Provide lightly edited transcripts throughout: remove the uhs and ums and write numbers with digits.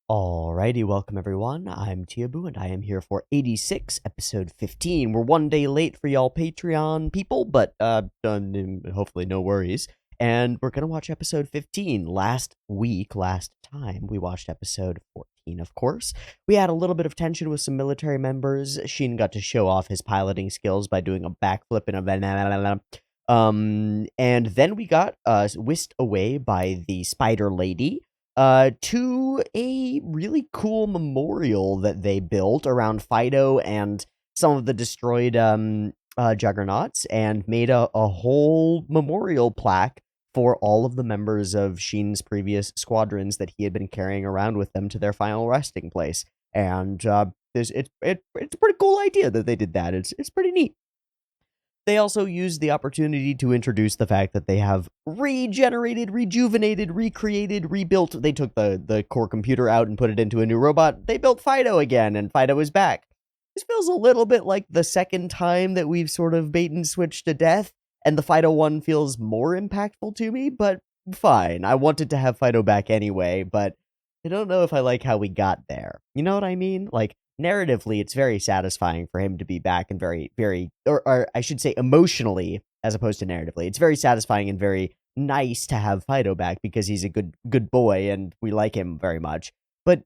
Alrighty, welcome everyone. I'm Teeaboo, and I am here for 86, episode 15. We're one day late for y'all Patreon people, but hopefully no worries. And we're gonna watch episode 15. Last time, we watched episode 14, of course. We had a little bit of tension with some military members. Sheen got to show off his piloting skills by doing a backflip in a and then we got whisked away by the spider lady to a really cool memorial that they built around Fido and some of the destroyed juggernauts, and made a whole memorial plaque for all of the members of Sheen's previous squadrons that he had been carrying around with them to their final resting place. And it's a pretty cool idea that they did that. It's pretty neat. They also used the opportunity to introduce the fact that they have regenerated, rejuvenated, recreated, rebuilt. They took the core computer out and put it into a new robot. They built Fido again, and Fido is back. This feels a little bit like the second time that we've sort of bait and switched to death, and the Fido one feels more impactful to me, but fine. I wanted to have Fido back anyway, but I don't know if I like how we got there. You know what I mean? Like, narratively, it's very satisfying for him to be back, and or I should say emotionally, as opposed to narratively. It's very satisfying and very nice to have Fido back because he's a good boy and we like him very much. But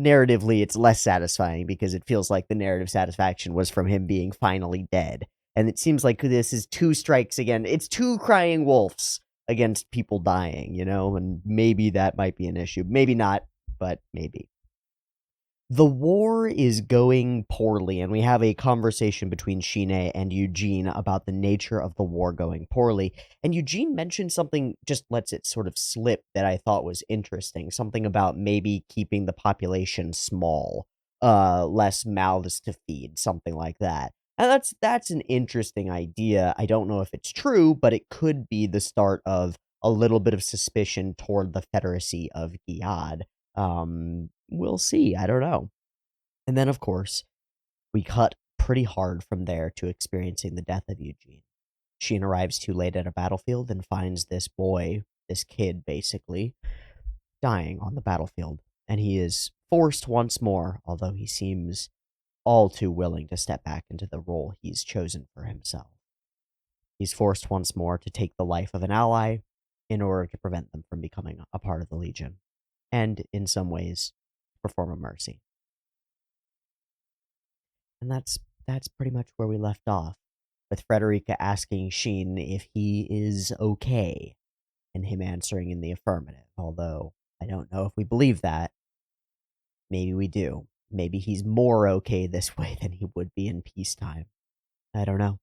narratively, it's less satisfying because it feels like the narrative satisfaction was from him being finally dead. And it seems like this is two strikes again. It's two crying wolves against people dying, and maybe that might be an issue. Maybe not, but maybe. The war is going poorly, and we have a conversation between Shine and Eugene about the nature of the war going poorly. And Eugene mentioned something, just lets it sort of slip, that I thought was interesting. Something about maybe keeping the population small, less mouths to feed, something like that. And that's an interesting idea. I don't know if it's true, but it could be the start of a little bit of suspicion toward the Federacy of Giad. We'll see. I don't know. And then, of course, we cut pretty hard from there to experiencing the death of Eugene. Sheen arrives too late at a battlefield and finds this boy, this kid basically, dying on the battlefield. And he is forced once more, although he seems all too willing to step back into the role he's chosen for himself. He's forced once more to take the life of an ally in order to prevent them from becoming a part of the Legion, and in some ways, perform a mercy. And that's pretty much where we left off, with Frederica asking Sheen if he is okay, and him answering in the affirmative, although I don't know if we believe that. Maybe we do. Maybe he's more okay this way than he would be in peacetime. I don't know.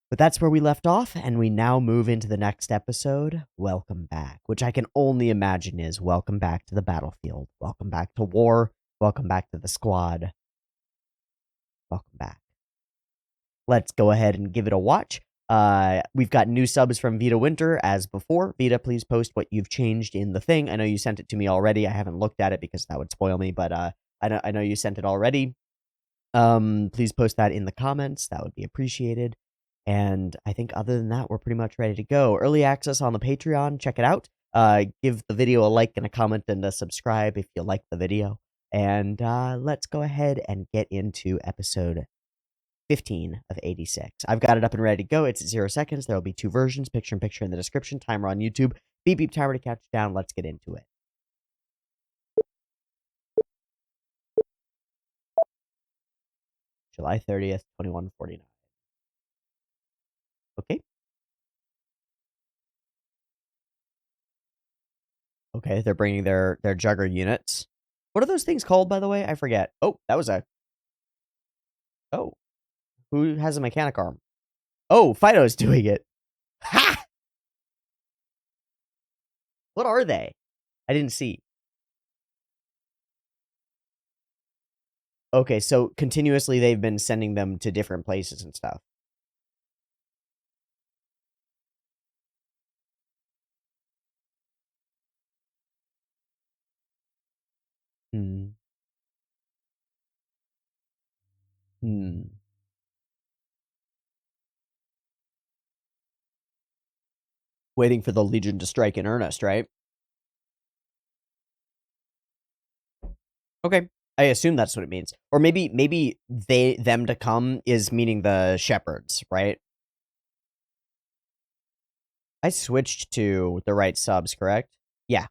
But that's where we left off, and we now move into the next episode, Welcome Back, which I can only imagine is welcome back to the battlefield, welcome back to war, welcome back to the squad, welcome back. Let's go ahead and give it a watch. We've got new subs from Vita Winter, as before. Vita, please post what you've changed in the thing. I know you sent it to me already. I haven't looked at it because that would spoil me, but I know you sent it already. Please post that in the comments. That would be appreciated. And I think other than that, we're pretty much ready to go. Early access on the Patreon. Check it out. Give the video a like and a comment and a subscribe if you like the video. And let's go ahead and get into episode 15 of 86. I've got it up and ready to go. It's at 0 seconds. There will be two versions, picture in the description, timer on YouTube. Beep beep timer to count you down. Let's get into it. July 30th, 2149. Okay. Okay, they're bringing their Jugger units. What are those things called, by the way? I forget. Oh, that was a... Oh. Who has a mechanic arm? Oh, Fido's doing it. Ha! What are they? I didn't see. Okay, so continuously they've been sending them to different places and stuff. Hmm. Hmm. Waiting for the Legion to strike in earnest, right? Okay. I assume that's what it means. Or maybe them to come is meaning the shepherds, right? I switched to the right subs, correct? Yeah.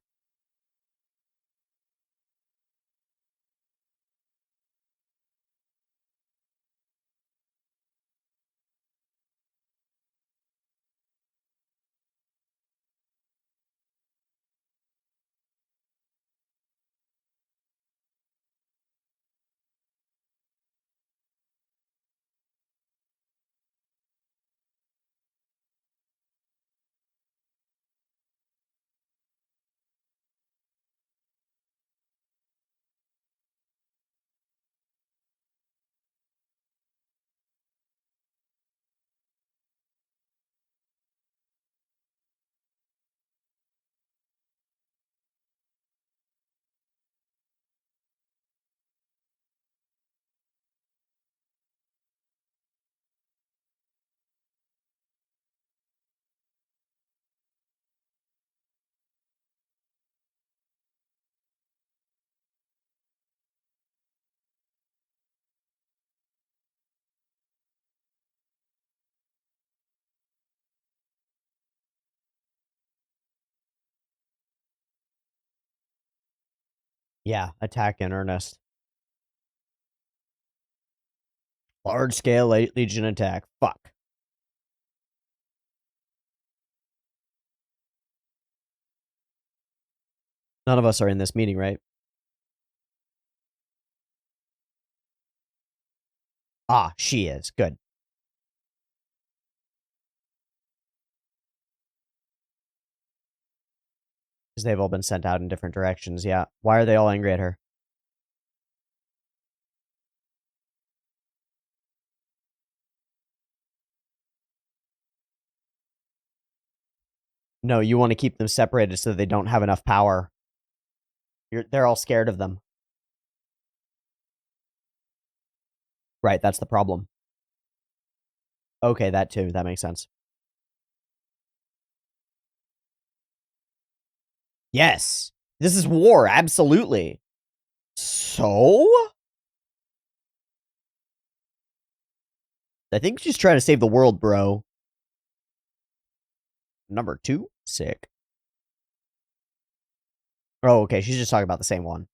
Yeah, attack in earnest. Large scale Legion attack. Fuck. None of us are in this meeting, right? Ah, she is. Good. Because they've all been sent out in different directions, yeah. Why are they all angry at her? No, you want to keep them separated so they don't have enough power. They're all scared of them. Right, that's the problem. Okay, that too. That makes sense. Yes. This is war, absolutely. So? I think she's trying to save the world, bro. Number 2? Sick. Oh, okay. She's just talking about the same one.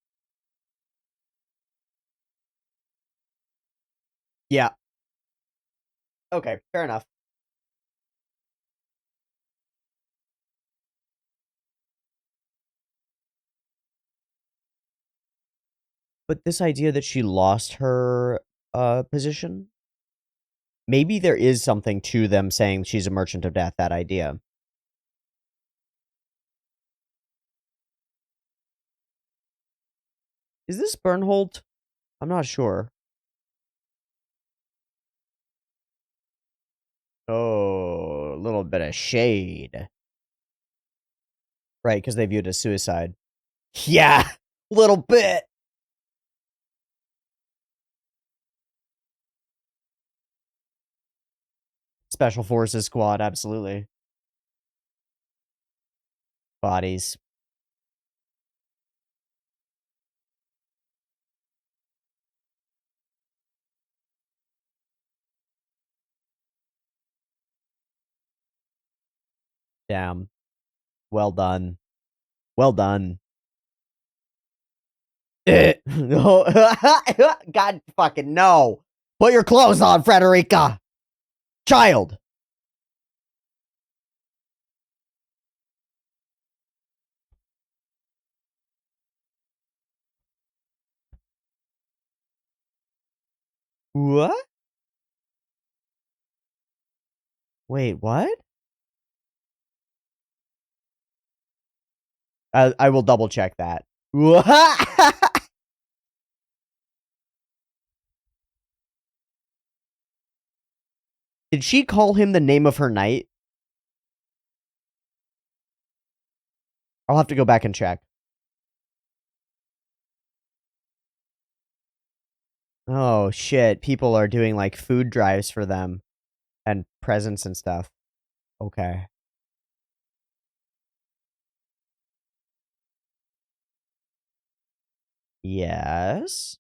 Yeah. Okay, fair enough. But this idea that she lost her position, maybe there is something to them saying she's a merchant of death, that idea. Is this Bernhold? I'm not sure. Oh, a little bit of shade. Right, because they view it as suicide. Yeah, little bit. Special Forces Squad, absolutely. Bodies. Damn. Well done. Well done. No. God fucking no. Put your clothes on, Frederica. Child. What? Wait, what? I will double check that. Did she call him the name of her knight? I'll have to go back and check. Oh, shit. People are doing, like, food drives for them. And presents and stuff. Okay. Yes.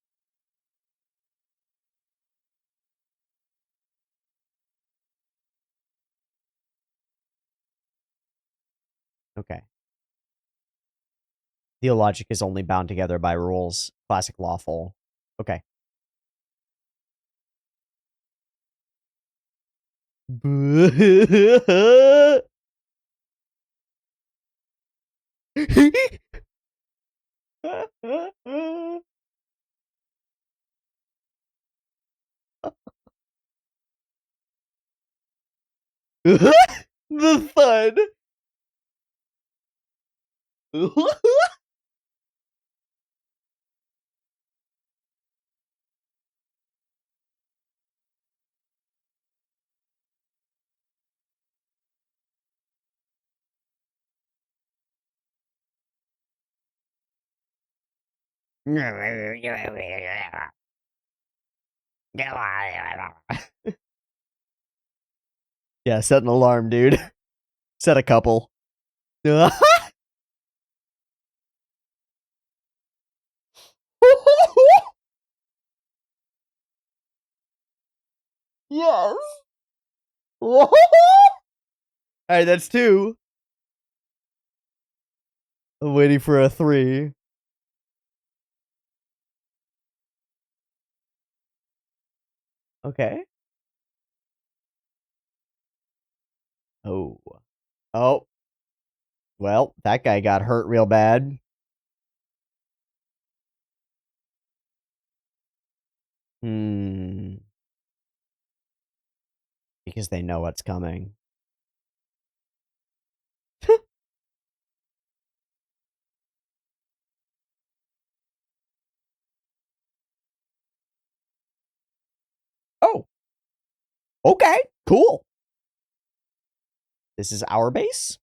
Okay. Theologic is only bound together by rules. Classic lawful. Okay. The thud. Yeah, set an alarm, dude. Set a couple. Yes. All right, that's two. I'm waiting for a three. Okay. Oh. Oh. Well, that guy got hurt real bad. Hmm. Because they know what's coming. Oh. Okay. Cool. This is our base.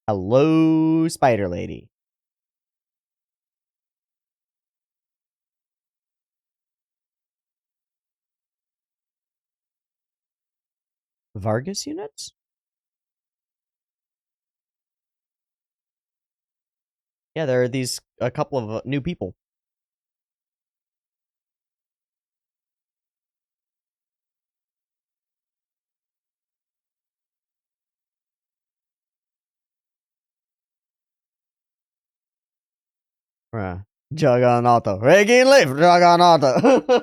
Hello, Spider Lady. Vargas units? Yeah, there are a couple of new people. Juggernaut. Regain life, Juggernaut.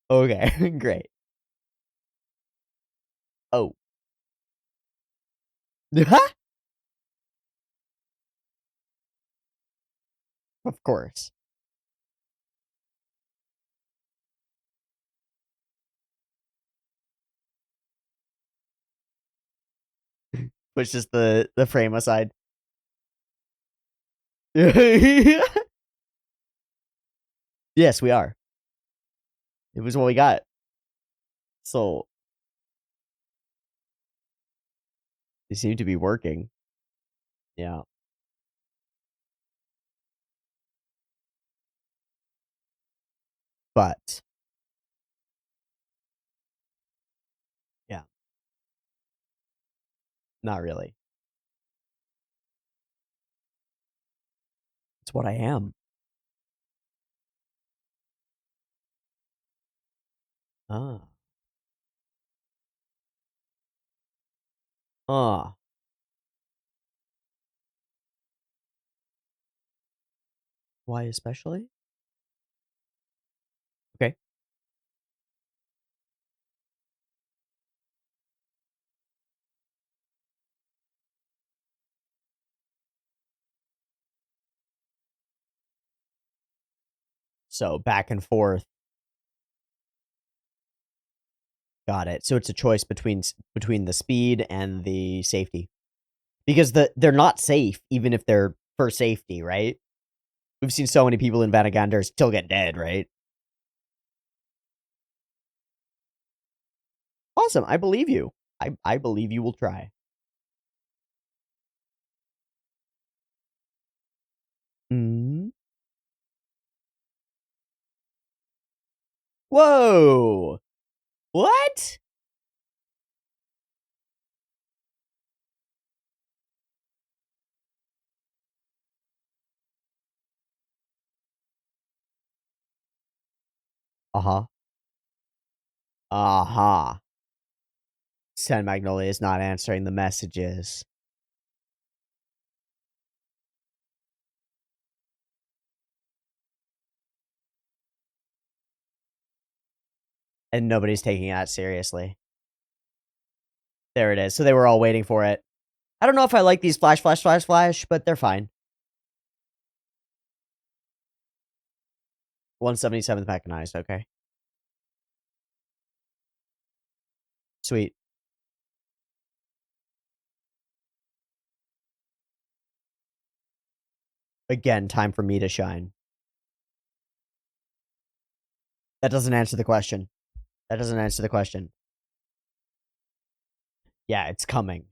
Okay, great. Oh. Of course. Pushes the frame aside. Yes, we are. It was what we got. So they seem to be working. Yeah. But yeah, not really. It's what I am. Ah. Ah. Why especially? Okay. So back and forth. Got it. So it's a choice between the speed and the safety. Because they're not safe, even if they're for safety, right? We've seen so many people in Vanagander still get dead, right? Awesome. I believe you. I believe you will try. Mm. Whoa. What? Uh-huh. Uh-huh. Sen Magnolia is not answering the messages. And nobody's taking that seriously. There it is. So they were all waiting for it. I don't know if I like these flash, flash, flash, flash, but they're fine. 177th mechanized, okay. Sweet. Again, time for me to shine. That doesn't answer the question. That doesn't answer the question. Yeah, it's coming.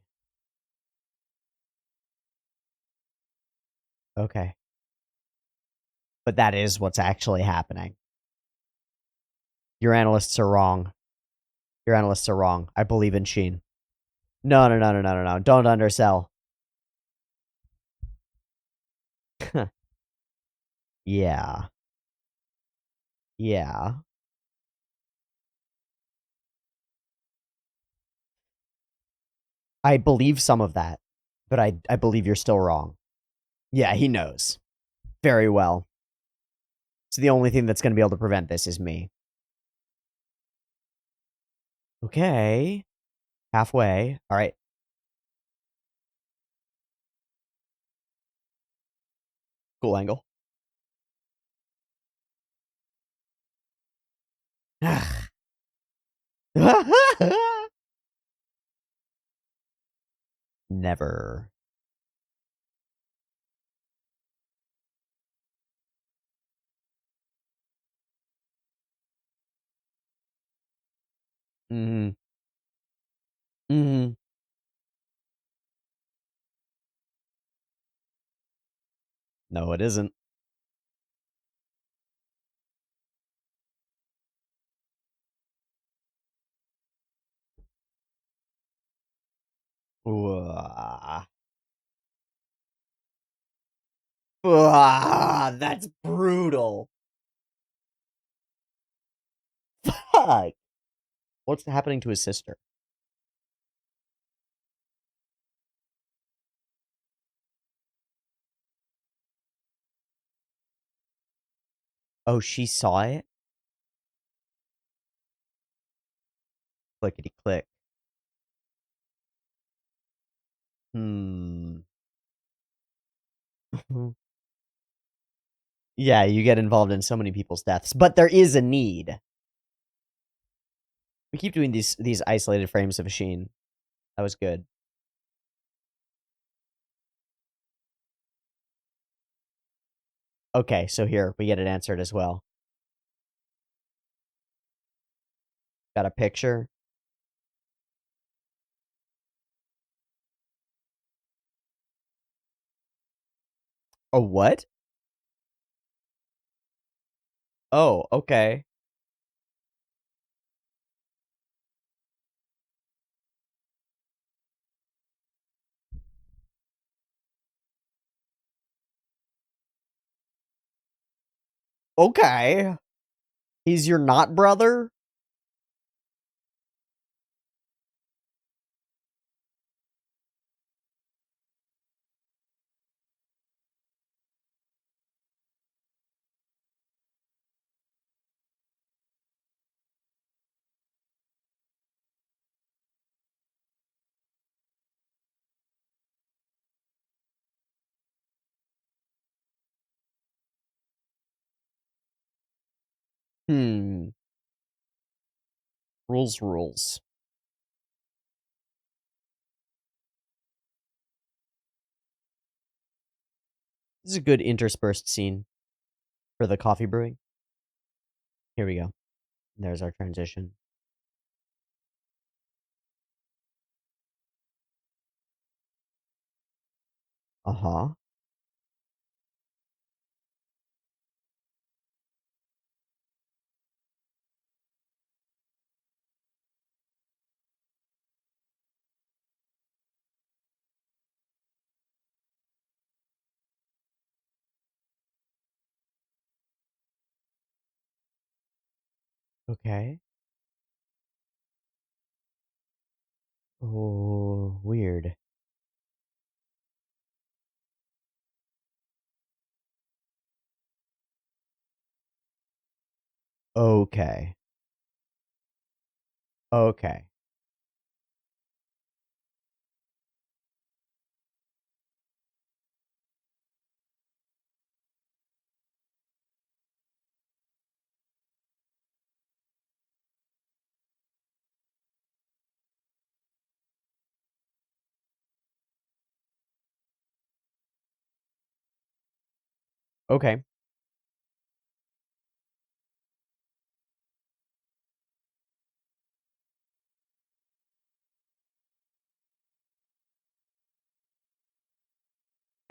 Okay. But that is what's actually happening. Your analysts are wrong. Your analysts are wrong. I believe in Sheen. No, no, no, no, no, no, no. Don't undersell. Yeah. Yeah. I believe some of that, but I believe you're still wrong. Yeah, he knows. Very well. So the only thing that's going to be able to prevent this is me. Okay. Halfway. All right. Cool angle. Never. Mm-hmm. Mm-hmm. No, it isn't. Ooh. That's brutal. Fuck. What's happening to his sister? Oh, she saw it? Clickety click. Hmm. Yeah, you get involved in so many people's deaths, but there is a need. We keep doing these isolated frames of a Sheen. That was good. Okay, so here, we get it answered as well. Got a picture. A what? Oh, okay. Okay. He's your not brother? Hmm. Rules, rules. This is a good interspersed scene for the coffee brewing. Here we go. There's our transition. Uh-huh. Okay. Oh, weird. Okay. Okay. Okay.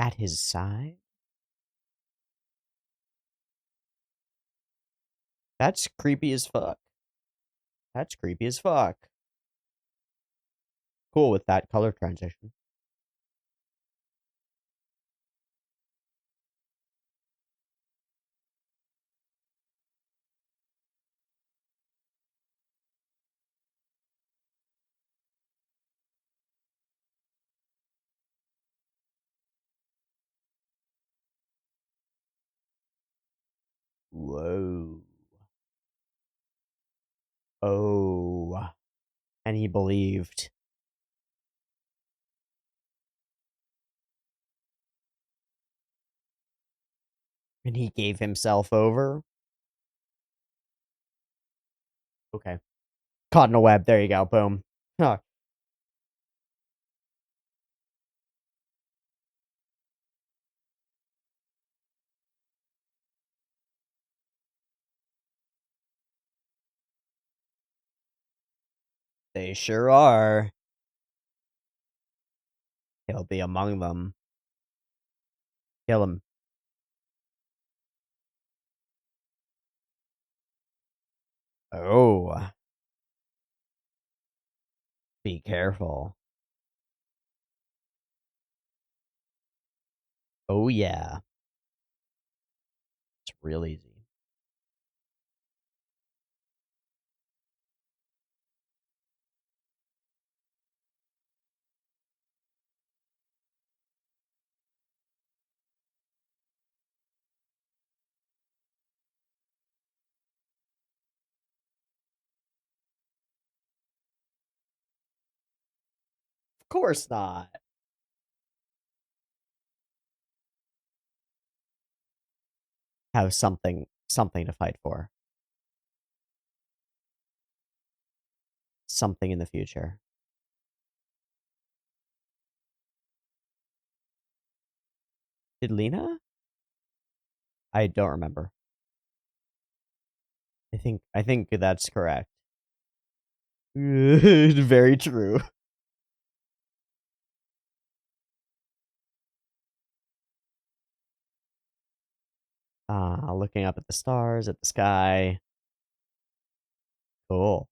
At his side? That's creepy as fuck. That's creepy as fuck. Cool with that color transition. Whoa. Oh. And he believed. And he gave himself over? Okay. Caught in a web. There you go. Boom. Huh. They sure are. He'll be among them. Kill him. Oh. Be careful. Oh, yeah. It's real easy. Of course not. Have something to fight for. Something in the future. Did Lena? I don't remember. I think that's correct. Very true. Looking up at the stars, at the sky. Cool.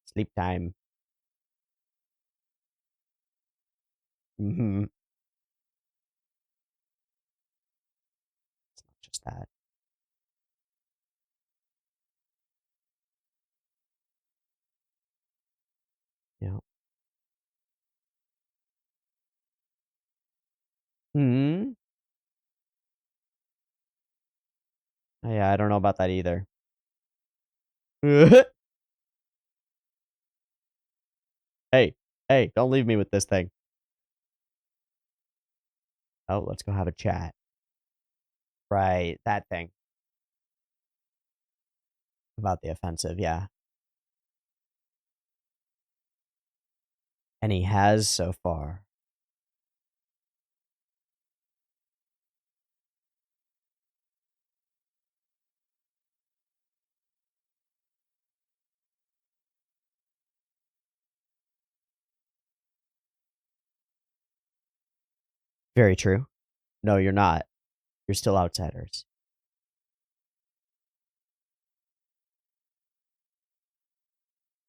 Sleep time. Mm-hmm. It's not just that. Yeah. Hmm. Yeah, I don't know about that either. Hey, hey, don't leave me with this thing. Oh, let's go have a chat. Right, that thing. About the offensive, yeah. And he has so far. Very true. No, you're not. You're still outsiders.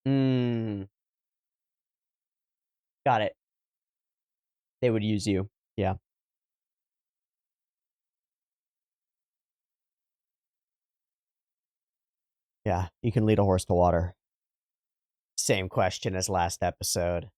Hmm. Got it. They would use you. Yeah. Yeah, you can lead a horse to water. Same question as last episode.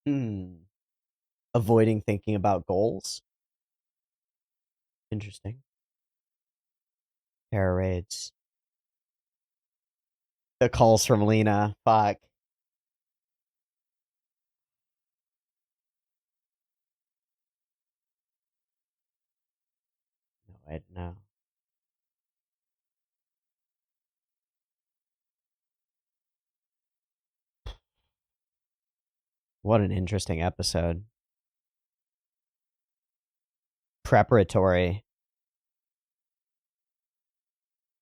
Hmm. Avoiding thinking about goals. Interesting. Terror raids. The calls from Lena. Fuck. No, I don't know. What an interesting episode. Preparatory.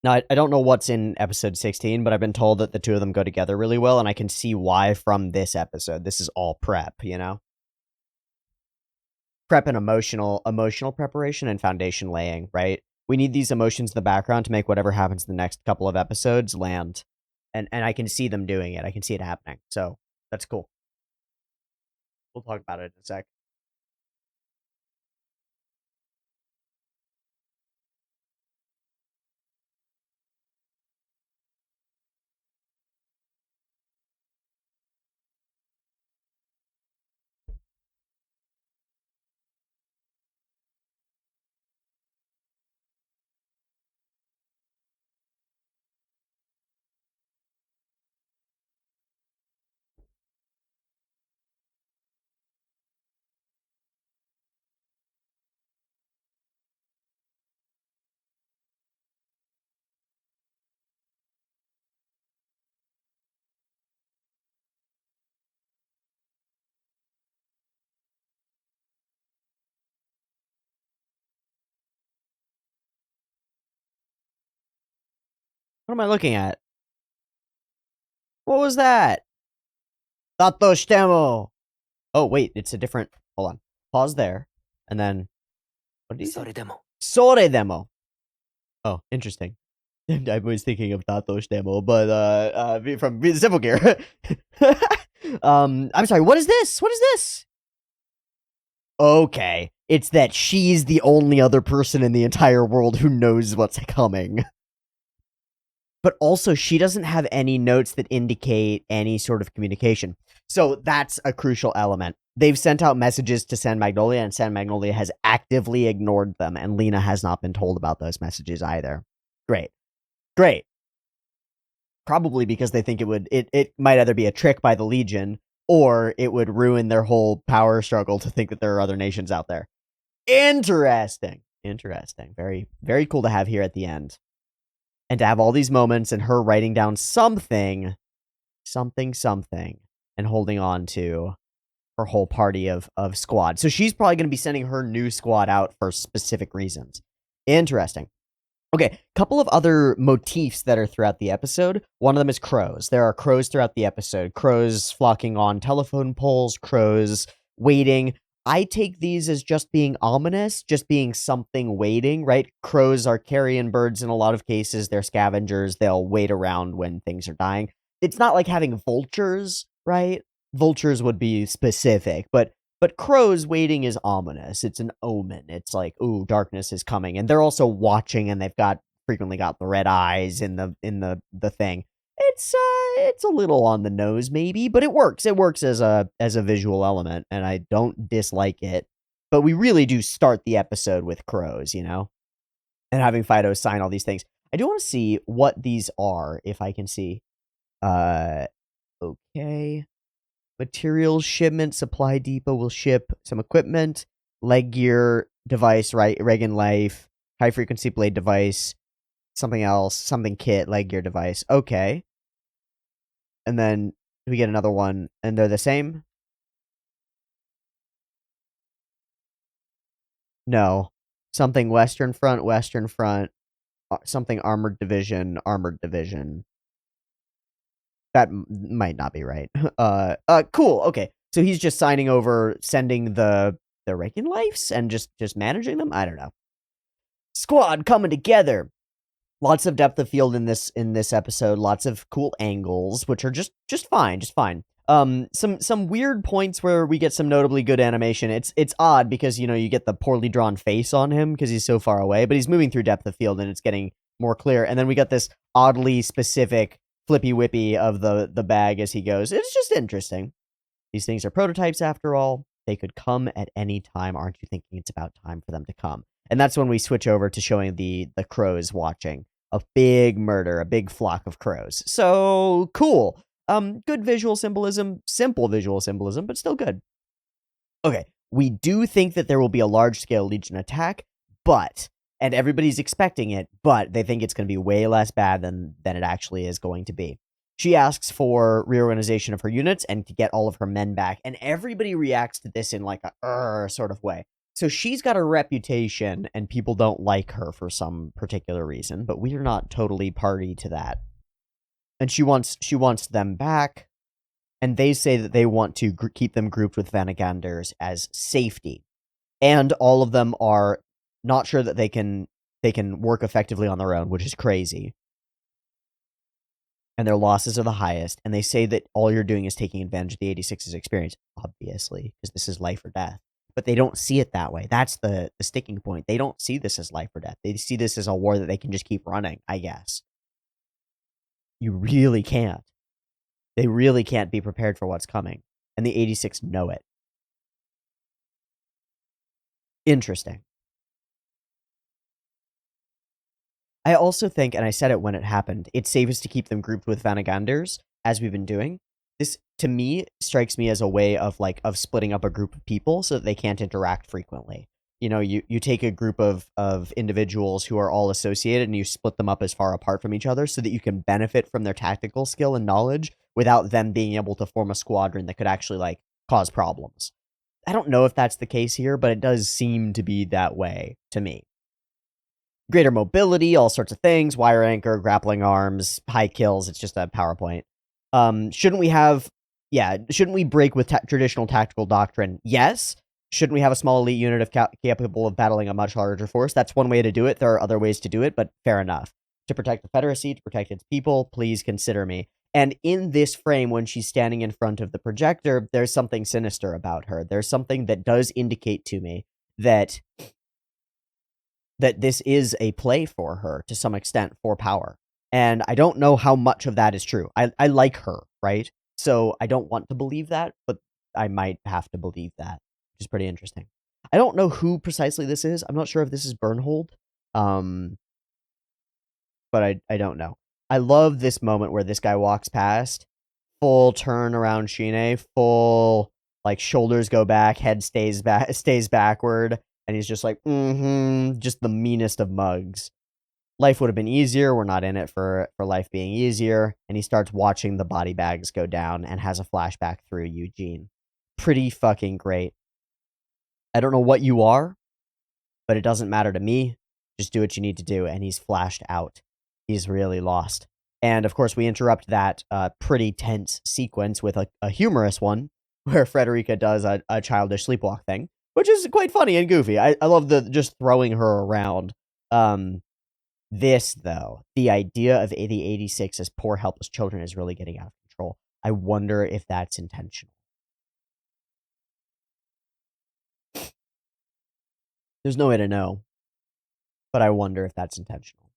Now, I don't know what's in episode 16, but I've been told that the two of them go together really well, and I can see why from this episode. This is all prep, you know? Prep and emotional preparation and foundation laying, right? We need these emotions in the background to make whatever happens in the next couple of episodes land. And I can see them doing it. I can see it happening. So that's cool. We'll talk about it in a sec. What am I looking at? What was that? Tato demo. Oh, wait, it's a different. Hold on. Pause there. And then. What did he say? Sore demo. Oh, interesting. I was thinking of Tato's demo, but from Simple Gear. I'm sorry. What is this? What is this? Okay, it's that she's the only other person in the entire world who knows what's coming. But also, she doesn't have any notes that indicate any sort of communication. So that's a crucial element. They've sent out messages to San Magnolia, and San Magnolia has actively ignored them, and Lena has not been told about those messages either. Great. Great. Probably because they think it might either be a trick by the Legion, or it would ruin their whole power struggle to think that there are other nations out there. Interesting. Interesting. Very, very cool to have here at the end. And to have all these moments and her writing down something, and holding on to her whole party of squad. So she's probably going to be sending her new squad out for specific reasons. Interesting. Okay, couple of other motifs that are throughout the episode. One of them is crows. There are crows throughout the episode. Crows flocking on telephone poles, crows waiting. I take these as just being ominous, just being something waiting, right? Crows are carrion birds in a lot of cases. They're scavengers. They'll wait around when things are dying. It's not like having vultures, right? Vultures would be specific, but crows waiting is ominous. It's an omen. It's like, ooh, darkness is coming. And they're also watching, and they've got frequently got the red eyes in the thing. It's a little on the nose maybe, but it works. It works as a visual element, and I don't dislike it. But we really do start the episode with crows, you know? And having Fido sign all these things. I do want to see what these are, if I can see. Okay. Materials shipment supply depot will ship some equipment, leg gear device, right? Reagan Life, high frequency blade device, something else, something kit, leg gear device. Okay. And then we get another one, and they're the same? No. Something Western Front, something armored division. That might not be right. Cool. Okay. So he's just signing over, sending the their regular lives and just managing them. I don't know. Squad coming together. Lots of depth of field in this episode. Lots of cool angles, which are just fine, some weird points where we get some notably good animation. It's odd because you get the poorly drawn face on him because he's so far away, but he's moving through depth of field and it's getting more clear. And then we got this oddly specific flippy whippy of the bag as he goes. It's just interesting. These things are prototypes after all. They could come at any time. Aren't you thinking it's about time for them to come? And that's when we switch over to showing the crows watching. A big murder, a big flock of crows. So cool. Good visual symbolism, simple visual symbolism, but still good. Okay, we do think that there will be a large-scale Legion attack, and everybody's expecting it, but they think it's going to be way less bad than it actually is going to be. She asks for reorganization of her units and to get all of her men back, and everybody reacts to this in like a sort of way. So she's got a reputation, and people don't like her for some particular reason, but we are not totally party to that. And she wants them back, and they say that they want to keep them grouped with Vanaganders as safety. And all of them are not sure that they can work effectively on their own, which is crazy. And their losses are the highest, and they say that all you're doing is taking advantage of the 86's experience, obviously, because this is life or death. But they don't see it that way. That's the sticking point. They don't see this as life or death. They see this as a war that they can just keep running, I guess. You really can't. They really can't be prepared for what's coming. And the 86 know it. Interesting. I also think, and I said it when it happened, it's safest to keep them grouped with Vanaganders, as we've been doing. This, to me, strikes me as a way of splitting up a group of people so that they can't interact frequently. You take a group of individuals who are all associated and you split them up as far apart from each other so that you can benefit from their tactical skill and knowledge without them being able to form a squadron that could actually, cause problems. I don't know if that's the case here, but it does seem to be that way to me. Greater mobility, all sorts of things, wire anchor, grappling arms, high kills, it's just a PowerPoint. Shouldn't we break with traditional tactical doctrine? Yes. Shouldn't we have a small elite unit capable of battling a much larger force? That's one way to do it. There are other ways to do it, but fair enough. To protect the Confederacy, to protect its people, please consider me. And in this frame, when she's standing in front of the projector, there's something sinister about her. There's something that does indicate to me that this is a play for her to some extent for power. And I don't know how much of that is true. I like her, right? So I don't want to believe that, but I might have to believe that, which is pretty interesting. I don't know who precisely this is. I'm not sure if this is Bernhold. But I don't know. I love this moment where this guy walks past, full turn around Shine, full, shoulders go back, head stays backward, and he's just like, just the meanest of mugs. Life would have been easier. We're not in it for life being easier. And he starts watching the body bags go down and has a flashback through Eugene. Pretty fucking great. I don't know what you are, but it doesn't matter to me. Just do what you need to do. And he's flashed out. He's really lost. And of course, we interrupt that pretty tense sequence with a humorous one where Frederica does a childish sleepwalk thing, which is quite funny and goofy. I love the just throwing her around. This, though, the idea of the 86 as poor, helpless children is really getting out of control. I wonder if that's intentional. There's no way to know, but I wonder if that's intentional.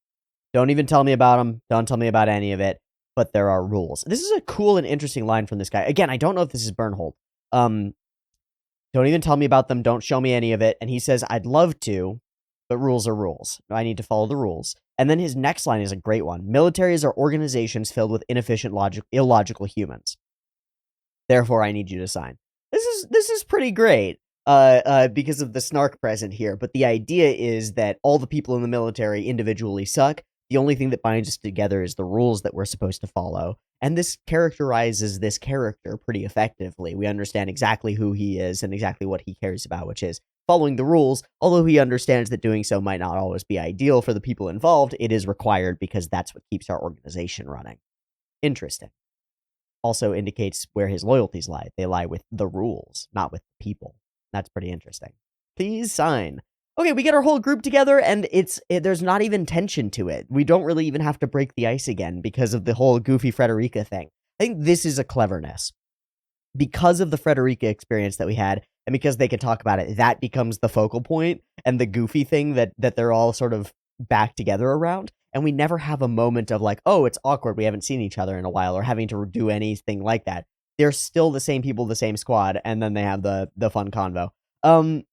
Don't even tell me about them. Don't tell me about any of it, but there are rules. This is a cool and interesting line from this guy. Again, I don't know if this is Bernhold. Don't even tell me about them. Don't show me any of it. And he says, I'd love to, but rules are rules. I need to follow the rules. And then his next line is a great one. Militaries are organizations filled with inefficient, illogical humans. Therefore, I need you to sign. This is pretty great because of the snark present here. But the idea is that all the people in the military individually suck. The only thing that binds us together is the rules that we're supposed to follow. And this characterizes this character pretty effectively. We understand exactly who he is and exactly what he cares about, which is following the rules. Although he understands that doing so might not always be ideal for the people involved, it is required because that's what keeps our organization running. Interesting. Also indicates where his loyalties lie. They lie with the rules, not with the people. That's pretty interesting. Please sign. Okay, we get our whole group together, and there's not even tension to it. We don't really even have to break the ice again because of the whole goofy Frederica thing. I think this is a cleverness. Because of the Frederica experience that we had, and because they could talk about it, that becomes the focal point and the goofy thing that they're all sort of back together around. And we never have a moment of like, oh, it's awkward, we haven't seen each other in a while, or having to do anything like that. They're still the same people, the same squad, and then they have the fun convo. And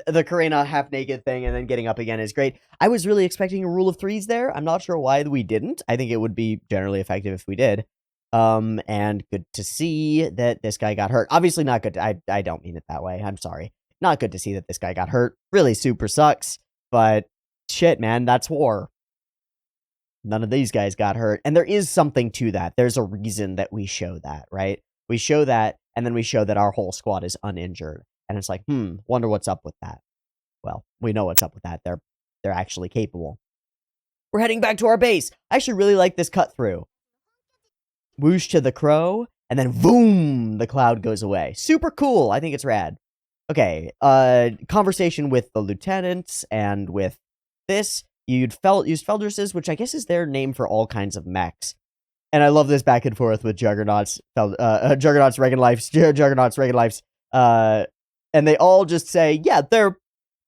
the Karena half naked thing and then getting up again is great. I was really expecting a rule of threes there. I'm not sure why we didn't. I think it would be generally effective if we did. And good to see that this guy got hurt. Obviously not good. I don't mean it that way. I'm sorry. Not good to see that this guy got hurt. Really super sucks. But shit, man, that's war. None of these guys got hurt. And there is something to that. There's a reason that we show that, right? We show that, and then we show that our whole squad is uninjured. And it's like, wonder what's up with that. Well, we know what's up with that. They're actually capable. We're heading back to our base. I actually really like this cut through. Whoosh to the crow, and then boom, the cloud goes away. Super cool. I think it's rad. Okay, conversation with the lieutenants and with this. You'd use Feldresses, which I guess is their name for all kinds of mechs. And I love this back and forth with Juggernauts, Juggernauts, Reagan Lives, Juggernauts, Reagan Lives, and they all just say, yeah, they're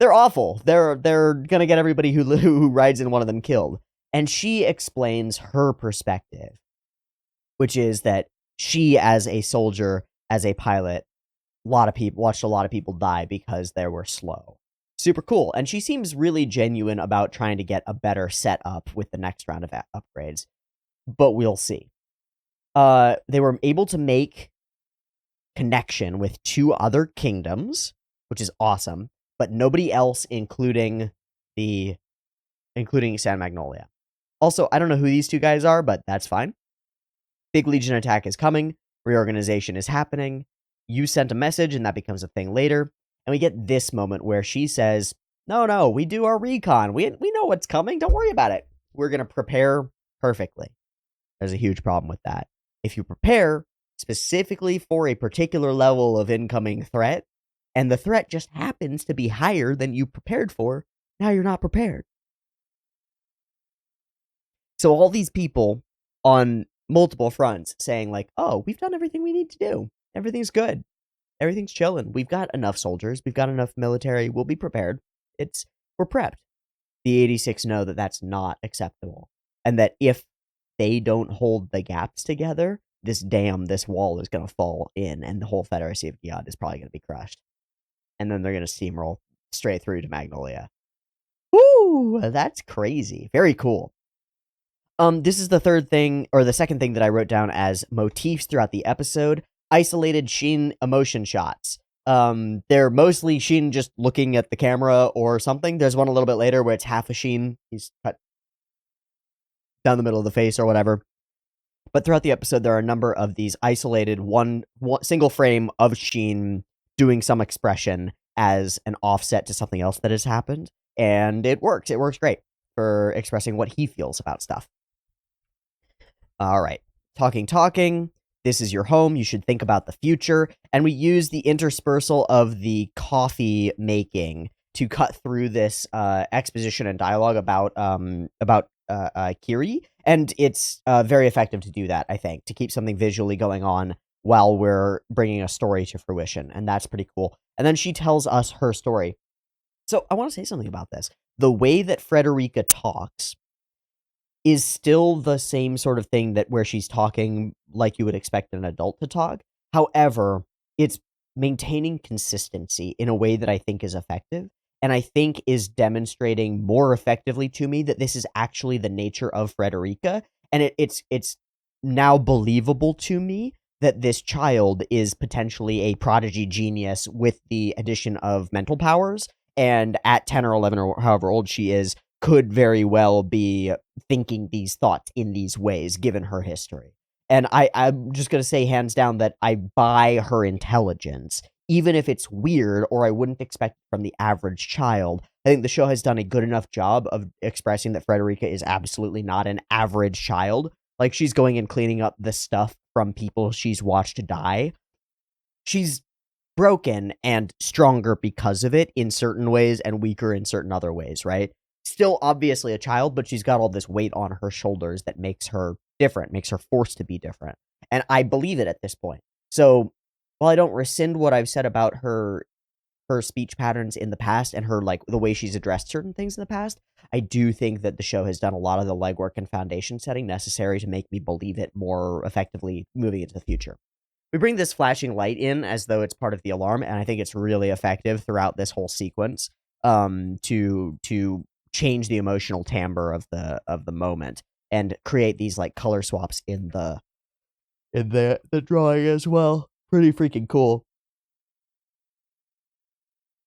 awful. They're gonna get everybody who rides in one of them killed. And she explains her perspective, which is that she, as a soldier, as a pilot, watched a lot of people die because they were slow. Super cool. And she seems really genuine about trying to get a better setup with the next round of upgrades. But we'll see. They were able to make connection with 2 other kingdoms, which is awesome, but nobody else, including San Magnolia. Also, I don't know who these 2 guys are, but that's fine. Big Legion attack is coming. Reorganization is happening. You sent a message, and that becomes a thing later. And we get this moment where she says, no, we do our recon. We know what's coming. Don't worry about it. We're going to prepare perfectly. There's a huge problem with that. If you prepare specifically for a particular level of incoming threat, and the threat just happens to be higher than you prepared for, now you're not prepared. So all these people on multiple fronts saying like, oh, we've done everything we need to do. Everything's good. Everything's chilling. We've got enough soldiers. We've got enough military. We'll be prepared. We're prepped. The 86 know that that's not acceptable. And that if they don't hold the gaps together, this wall is going to fall in, and the whole Federacy of Giad is probably going to be crushed. And then they're going to steamroll straight through to Magnolia. Woo! That's crazy. Very cool. This is the second thing that I wrote down as motifs throughout the episode. Isolated Shin emotion shots. They're mostly Shin just looking at the camera or something. There's one a little bit later where it's half a Shin. He's cut down the middle of the face or whatever. But throughout the episode, there are a number of these isolated one single frame of Shin doing some expression as an offset to something else that has happened. And it works. It works great for expressing what he feels about stuff. All right. Talking. This is your home. You should think about the future. And we use the interspersal of the coffee making to cut through this exposition and dialogue about Kiri. And it's very effective to do that, I think, to keep something visually going on while we're bringing a story to fruition. And that's pretty cool. And then she tells us her story. So I want to say something about this. The way that Frederica talks is still the same sort of thing that where she's talking like you would expect an adult to talk. However, it's maintaining consistency in a way that I think is effective, and I think is demonstrating more effectively to me that this is actually the nature of Frederica, and it's now believable to me that this child is potentially a prodigy genius with the addition of mental powers, and at 10 or 11 or however old she is, could very well be thinking these thoughts in these ways, given her history. And I'm just going to say hands down that I buy her intelligence, even if it's weird or I wouldn't expect it from the average child. I think the show has done a good enough job of expressing that Frederica is absolutely not an average child. Like, she's going and cleaning up the stuff from people she's watched die. She's broken and stronger because of it in certain ways and weaker in certain other ways, right? Still obviously a child, but she's got all this weight on her shoulders that makes her different, makes her forced to be different. And I believe it at this point. So while I don't rescind what I've said about her speech patterns in the past and her like the way she's addressed certain things in the past, I do think that the show has done a lot of the legwork and foundation setting necessary to make me believe it more effectively moving into the future. We bring this flashing light in as though it's part of the alarm, and I think it's really effective throughout this whole sequence to change the emotional timbre of the moment and create these like color swaps in the drawing as well. Pretty freaking cool.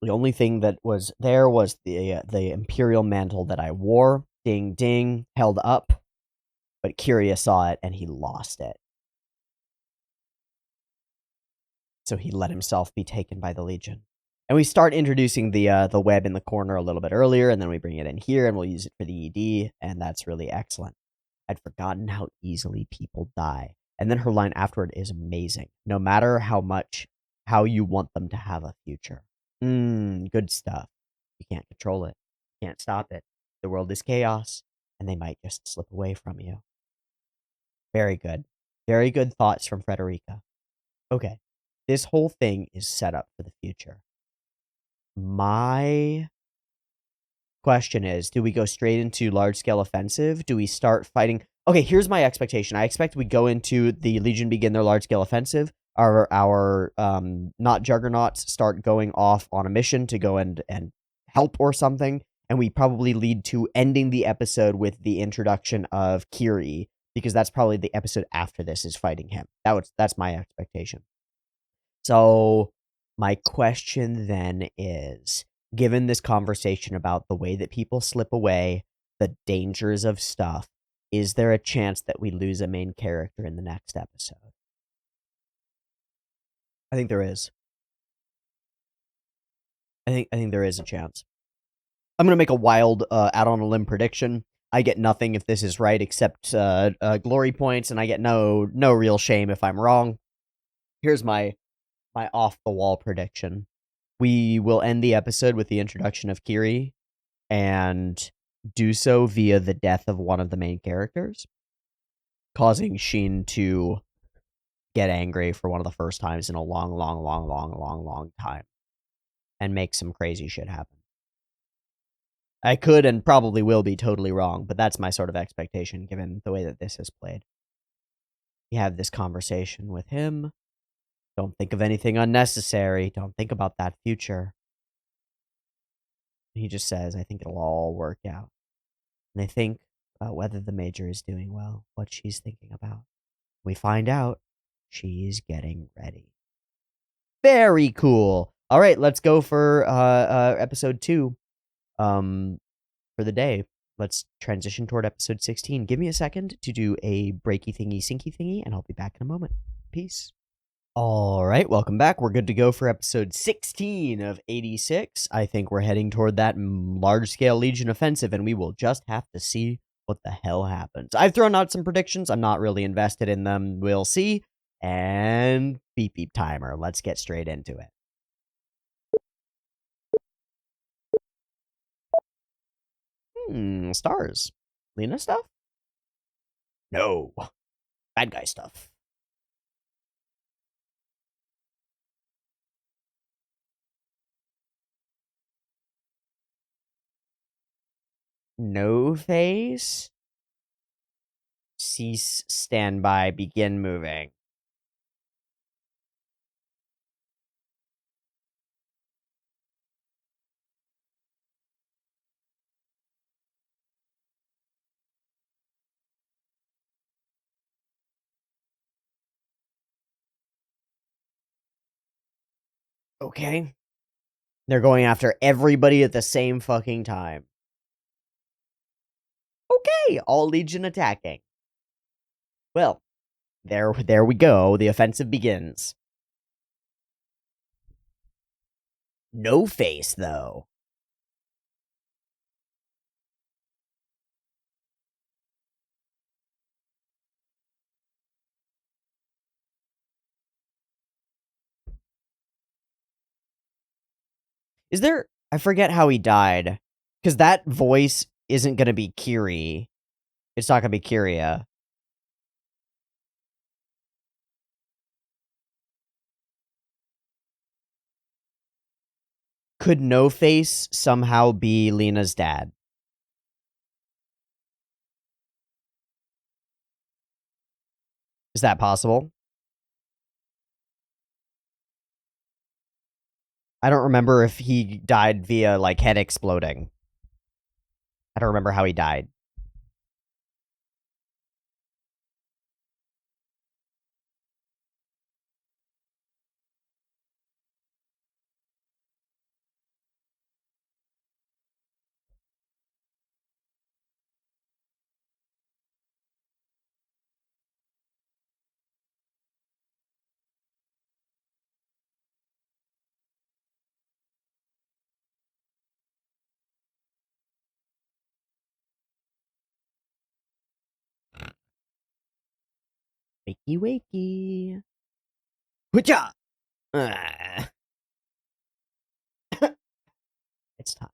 The only thing that was there was the imperial mantle that I wore. Ding ding, held up, but Kyria saw it and he lost it. So he let himself be taken by the Legion. And we start introducing the web in the corner a little bit earlier, and then we bring it in here, and we'll use it for the ED, and that's really excellent. I'd forgotten how easily people die. And then her line afterward is amazing. No matter how you want them to have a future. Good stuff. You can't control it. You can't stop it. The world is chaos, and they might just slip away from you. Very good. Very good thoughts from Frederica. Okay. This whole thing is set up for the future. My question is, do we go straight into large-scale offensive? Do we start fighting? Okay, here's my expectation. I expect we go into the Legion begin their large-scale offensive. Our not juggernauts start going off on a mission to go and help or something, and we probably lead to ending the episode with the introduction of Kiri, because that's probably the episode after this is fighting him. That's my expectation. So my question then is, given this conversation about the way that people slip away, the dangers of stuff, is there a chance that we lose a main character in the next episode? I think there is. I think there is a chance. I'm gonna make a wild out on a limb prediction. I get nothing if this is right except glory points, and I get no real shame if I'm wrong. Here's my off the wall prediction. We will end the episode with the introduction of Kiri and do so via the death of one of the main characters, causing Shin to get angry for one of the first times in a long time and make some crazy shit happen. I could and probably will be totally wrong, but that's my sort of expectation given the way that this is played. You have this conversation with him. Don't think of anything unnecessary. Don't think about that future. He just says, I think it'll all work out. And they think about whether the Major is doing well, what she's thinking about. We find out she's getting ready. Very cool. All right, let's go for episode 2 for the day. Let's transition toward episode 16. Give me a second to do a breaky thingy, sinky thingy, and I'll be back in a moment. Peace. All right, welcome back. We're good to go for episode 16 of 86. I think we're heading toward that large-scale Legion offensive, and we will just have to see what the hell happens. I've thrown out some predictions. I'm not really invested in them. We'll see. And beep beep timer. Let's get straight into it. Stars. Lena stuff? No. Bad guy stuff. No face. Cease standby. Begin moving. Okay. They're going after everybody at the same fucking time. Okay, all Legion attacking. Well, there we go. The offensive begins. No face, though. Is there... I forget how he died. Because that voice isn't going to be Kiri. It's not going to be Kiria. Could No Face somehow be Lena's dad? Is that possible? I don't remember if he died via, like, head exploding. I don't remember how he died. Wakey wakey. Hoocha! It's time.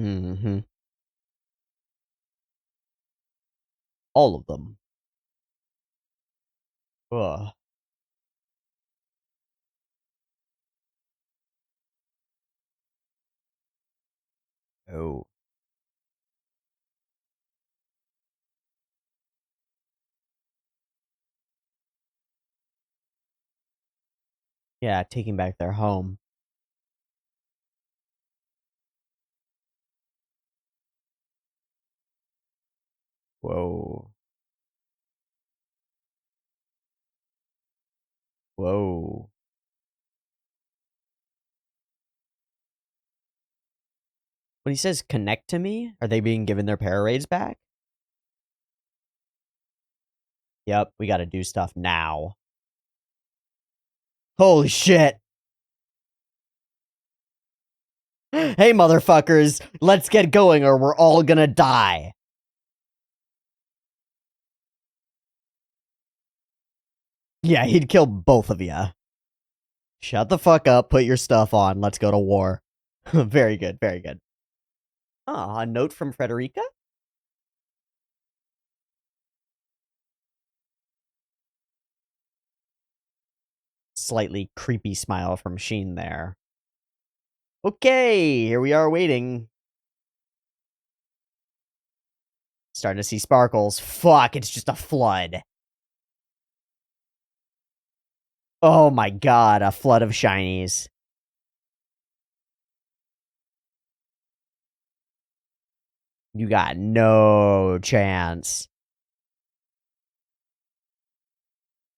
Mm-hmm. All of them. Ugh. Oh. Yeah, taking back their home. Whoa. Whoa. When he says connect to me, are they being given their para raids back? Yep, we gotta do stuff now. Holy shit! Hey, motherfuckers, let's get going or we're all gonna die. Yeah, he'd kill both of you. Shut the fuck up, put your stuff on, let's go to war. Very good, very good. Ah, a note from Frederica? Slightly creepy smile from Sheen there. Okay, here we are waiting. Starting to see sparkles. Fuck, it's just a flood. Oh my god, a flood of shinies. You got no chance.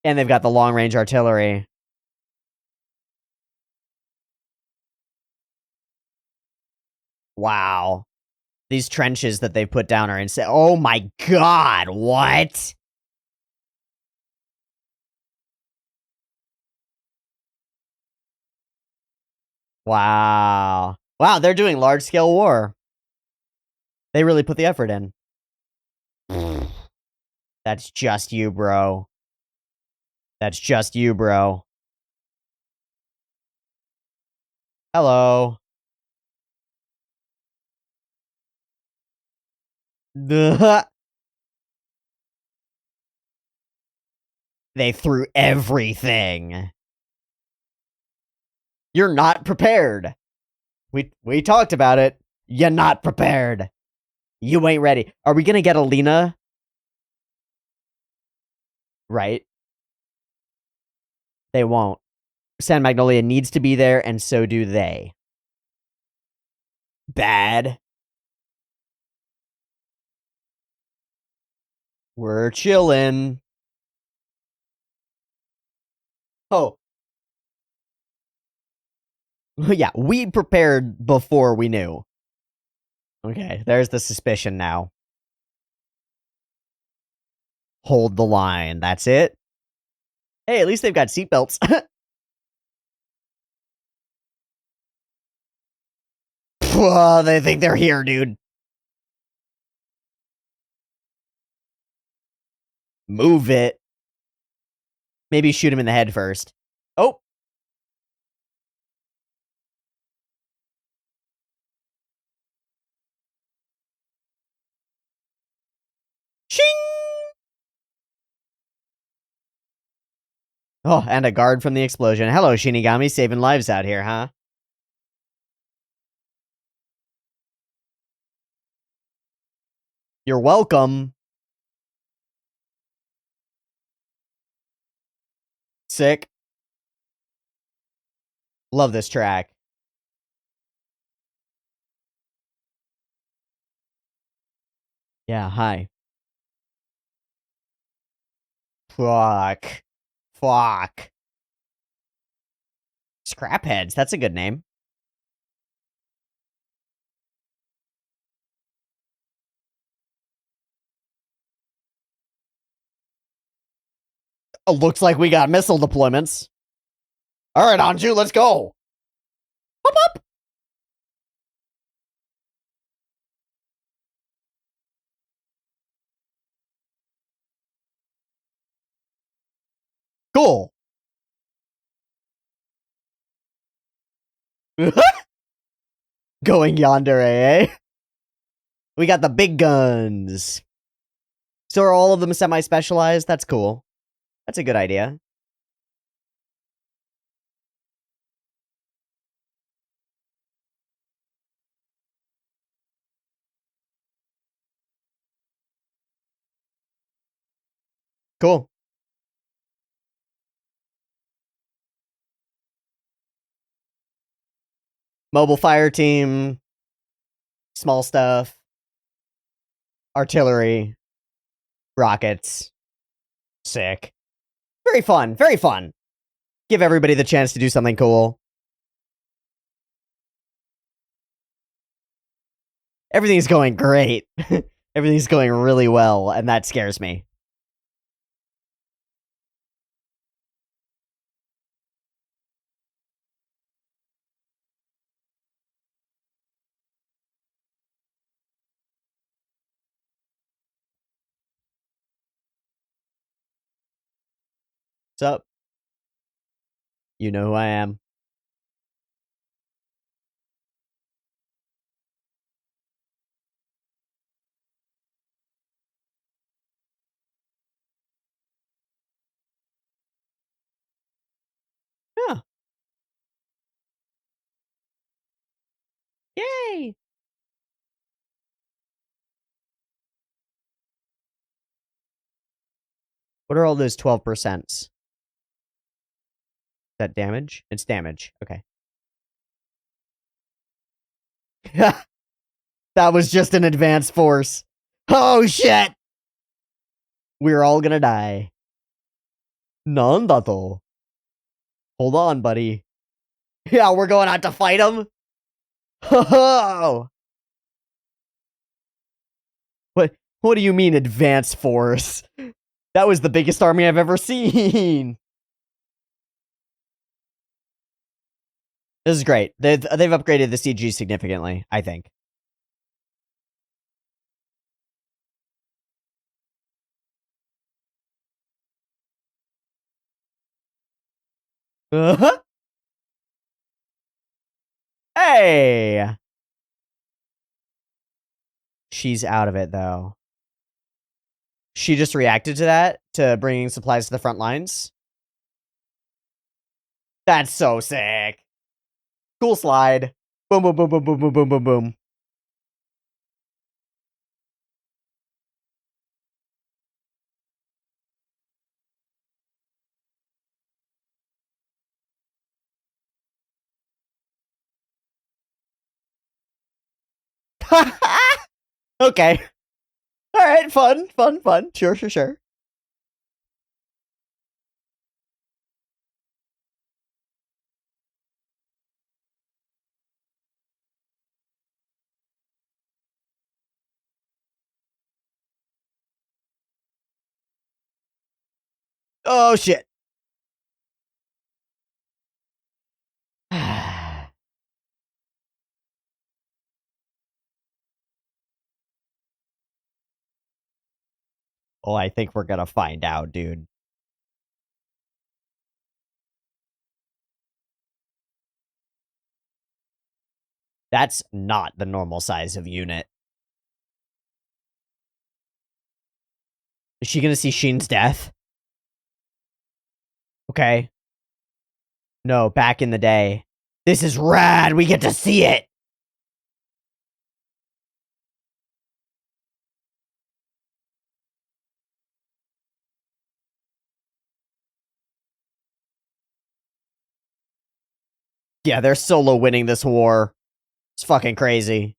And they've got the long-range artillery. Wow. These trenches that they've put down are insane. Oh my god, what? Wow. Wow, they're doing large-scale war. They really put the effort in. That's just you, bro. That's just you, bro. Hello. They threw everything. You're not prepared. We talked about it. You're not prepared. You ain't ready. Are we gonna get Alina? Right. They won't. San Magnolia needs to be there, and so do they. Bad. We're chillin'. Oh. Yeah, we prepared before we knew. Okay, there's the suspicion now. Hold the line. That's it. Hey, at least they've got seatbelts. They think they're here, dude. Move it. Maybe shoot him in the head first. Oh. Shing! Oh, and a guard from the explosion. Hello, Shinigami, saving lives out here, huh? You're welcome. Sick. Love this track. Yeah, hi. Fuck. Fuck. Scrapheads, that's a good name. Oh, looks like we got missile deployments. Alright, Anju, let's go. Up, up. Cool. Going yonder, eh? We got the big guns. So are all of them semi-specialized? That's cool. That's a good idea. Cool. Mobile fire team. Small stuff. Artillery. Rockets. Sick. Very fun. Very fun. Give everybody the chance to do something cool. Everything's going great. Everything's going really well, and that scares me. What's up? You know who I am. Yeah. Yay! What are all those 12%? Is that damage? It's damage. Okay. That was just an advanced force. Oh, shit! We're all gonna die. Nandato. Hold on, buddy. Yeah, we're going out to fight him? Ho What do you mean, advanced force? That was the biggest army I've ever seen. This is great. They've upgraded the CG significantly, I think. Uh-huh. Hey! She's out of it, though. She just reacted to that, to bringing supplies to the front lines. That's so sick. Cool slide. Boom, boom, boom, boom, boom, boom, boom, boom, boom. Okay. Alright, fun, fun, fun. Sure, sure, sure. Oh, shit. Oh, I think we're gonna find out, dude. That's not the normal size of unit. Is she gonna see Sheen's death? Okay. No, back in the day. This is rad! We get to see it! Yeah, they're solo winning this war. It's fucking crazy.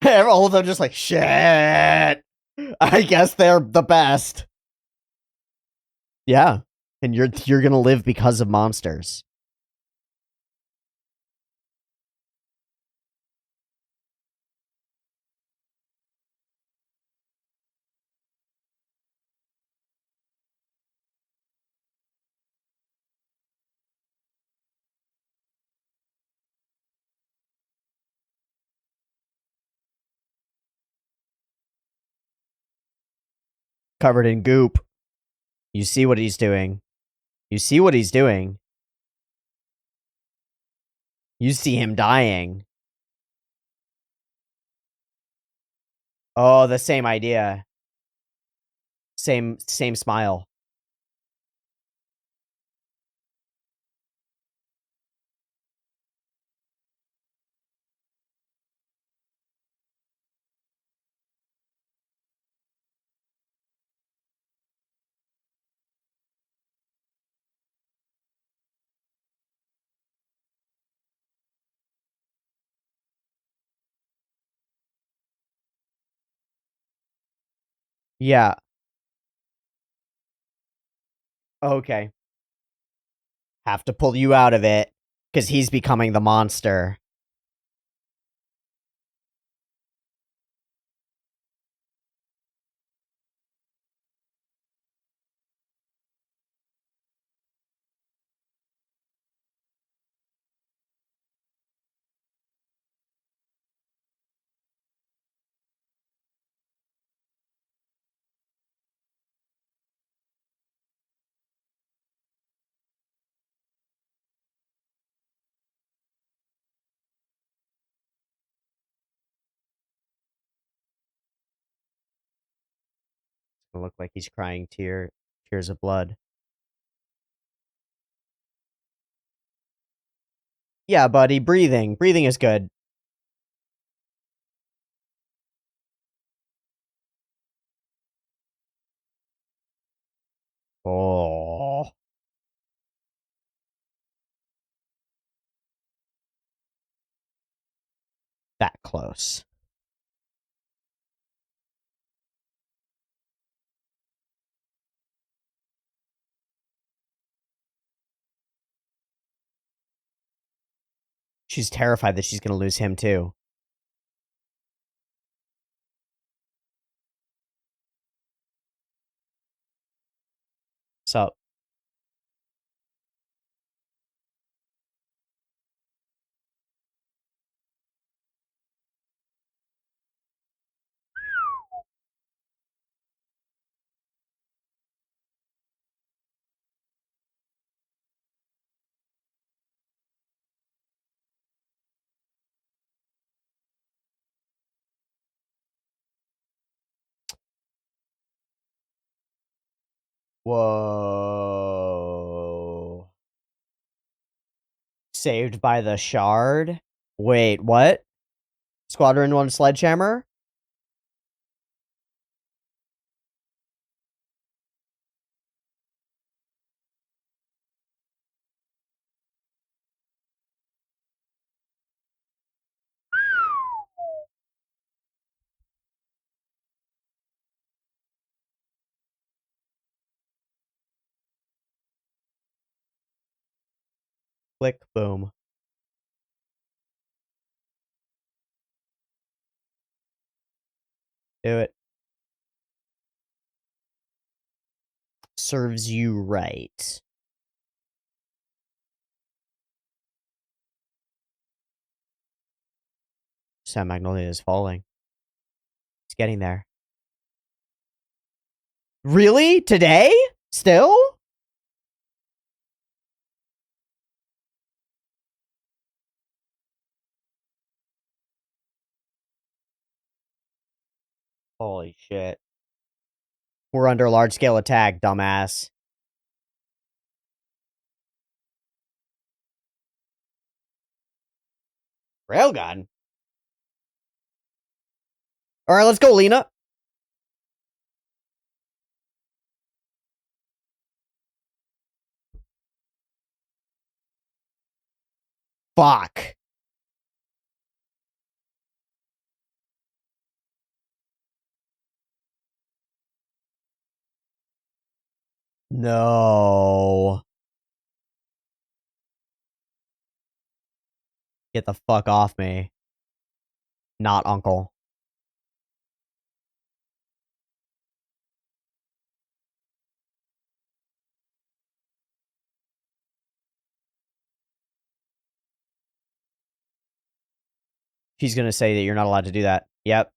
All of them just like, shit! I guess they're the best. Yeah. And you're gonna live because of monsters. Covered in goop. You see what he's doing. You see what he's doing. You see him dying. Oh, the same idea. Same smile. Yeah. Okay. Have to pull you out of it. Because he's becoming the monster. It's gonna look like he's crying tears of blood. Yeah, buddy, breathing. Breathing is good. Oh. That close. She's terrified that she's gonna lose him too. So, whoa. Saved by the shard? Wait, what? Squadron 1 sledgehammer? Click, boom. Do it. Serves you right. Sam Magnolia is falling. It's getting there. Really? Today? Still? Holy shit. We're under large-scale attack, dumbass. Railgun? Alright, let's go, Lena. Fuck. No. Get the fuck off me. Not uncle. She's gonna say that you're not allowed to do that. Yep.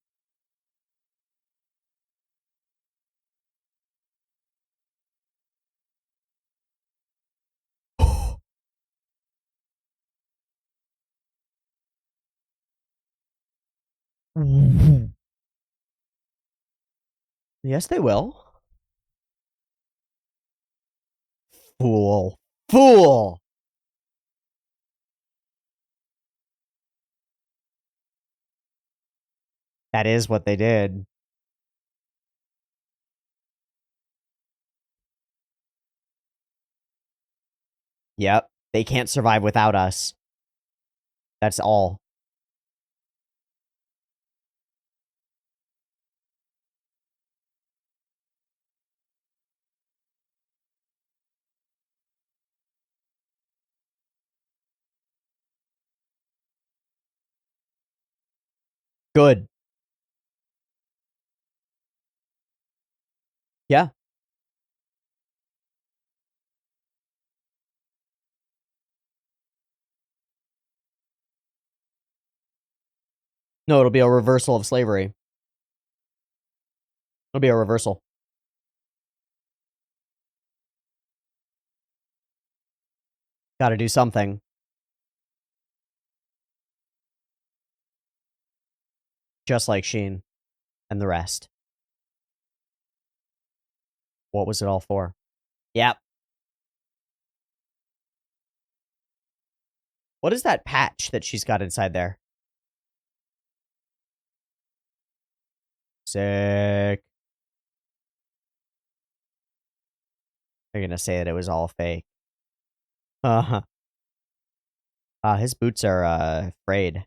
Yes, they will. Fool. Fool! That is what they did. Yep. They can't survive without us. That's all. Good. Yeah. No, it'll be a reversal of slavery. It'll be a reversal. Gotta do something. Just like Sheen and the rest. What was it all for? Yep. What is that patch that she's got inside there? Sick. They're gonna say that it was all fake. Uh-huh. His boots are, frayed.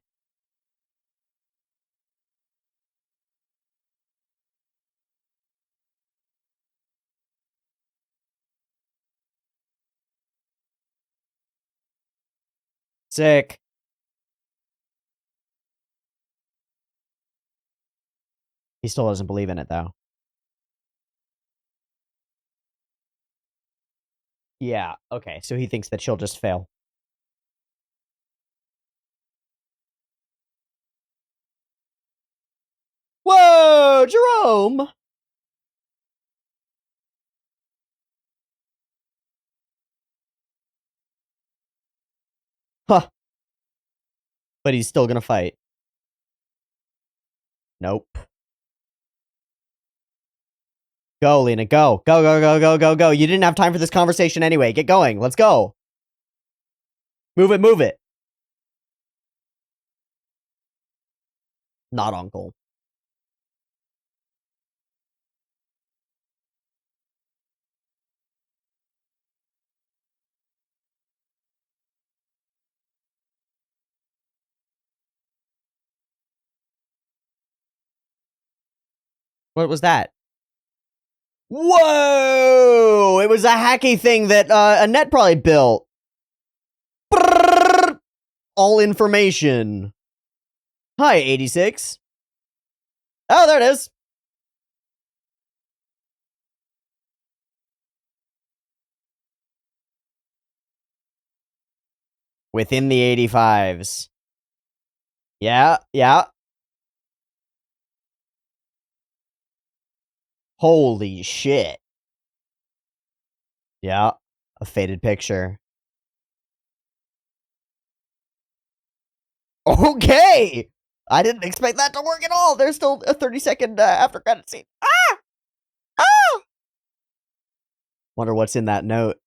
Sick. He still doesn't believe in it, though. Yeah, okay, so he thinks that she'll just fail. Whoa, Jerome! Huh. But he's still gonna fight. Nope. Go, Lena, go. Go, go, go, go, go, go. You didn't have time for this conversation anyway. Get going. Let's go. Move it, move it. Not uncle. What was that? Whoa! It was a hacky thing that Annette probably built. Brrr! All information. Hi, 86. Oh, there it is. Within the 85s. Yeah, yeah. Holy shit. Yeah, a faded picture. Okay! I didn't expect that to work at all. There's still a 30-second after credit scene. Ah! Ah! Wonder what's in that note.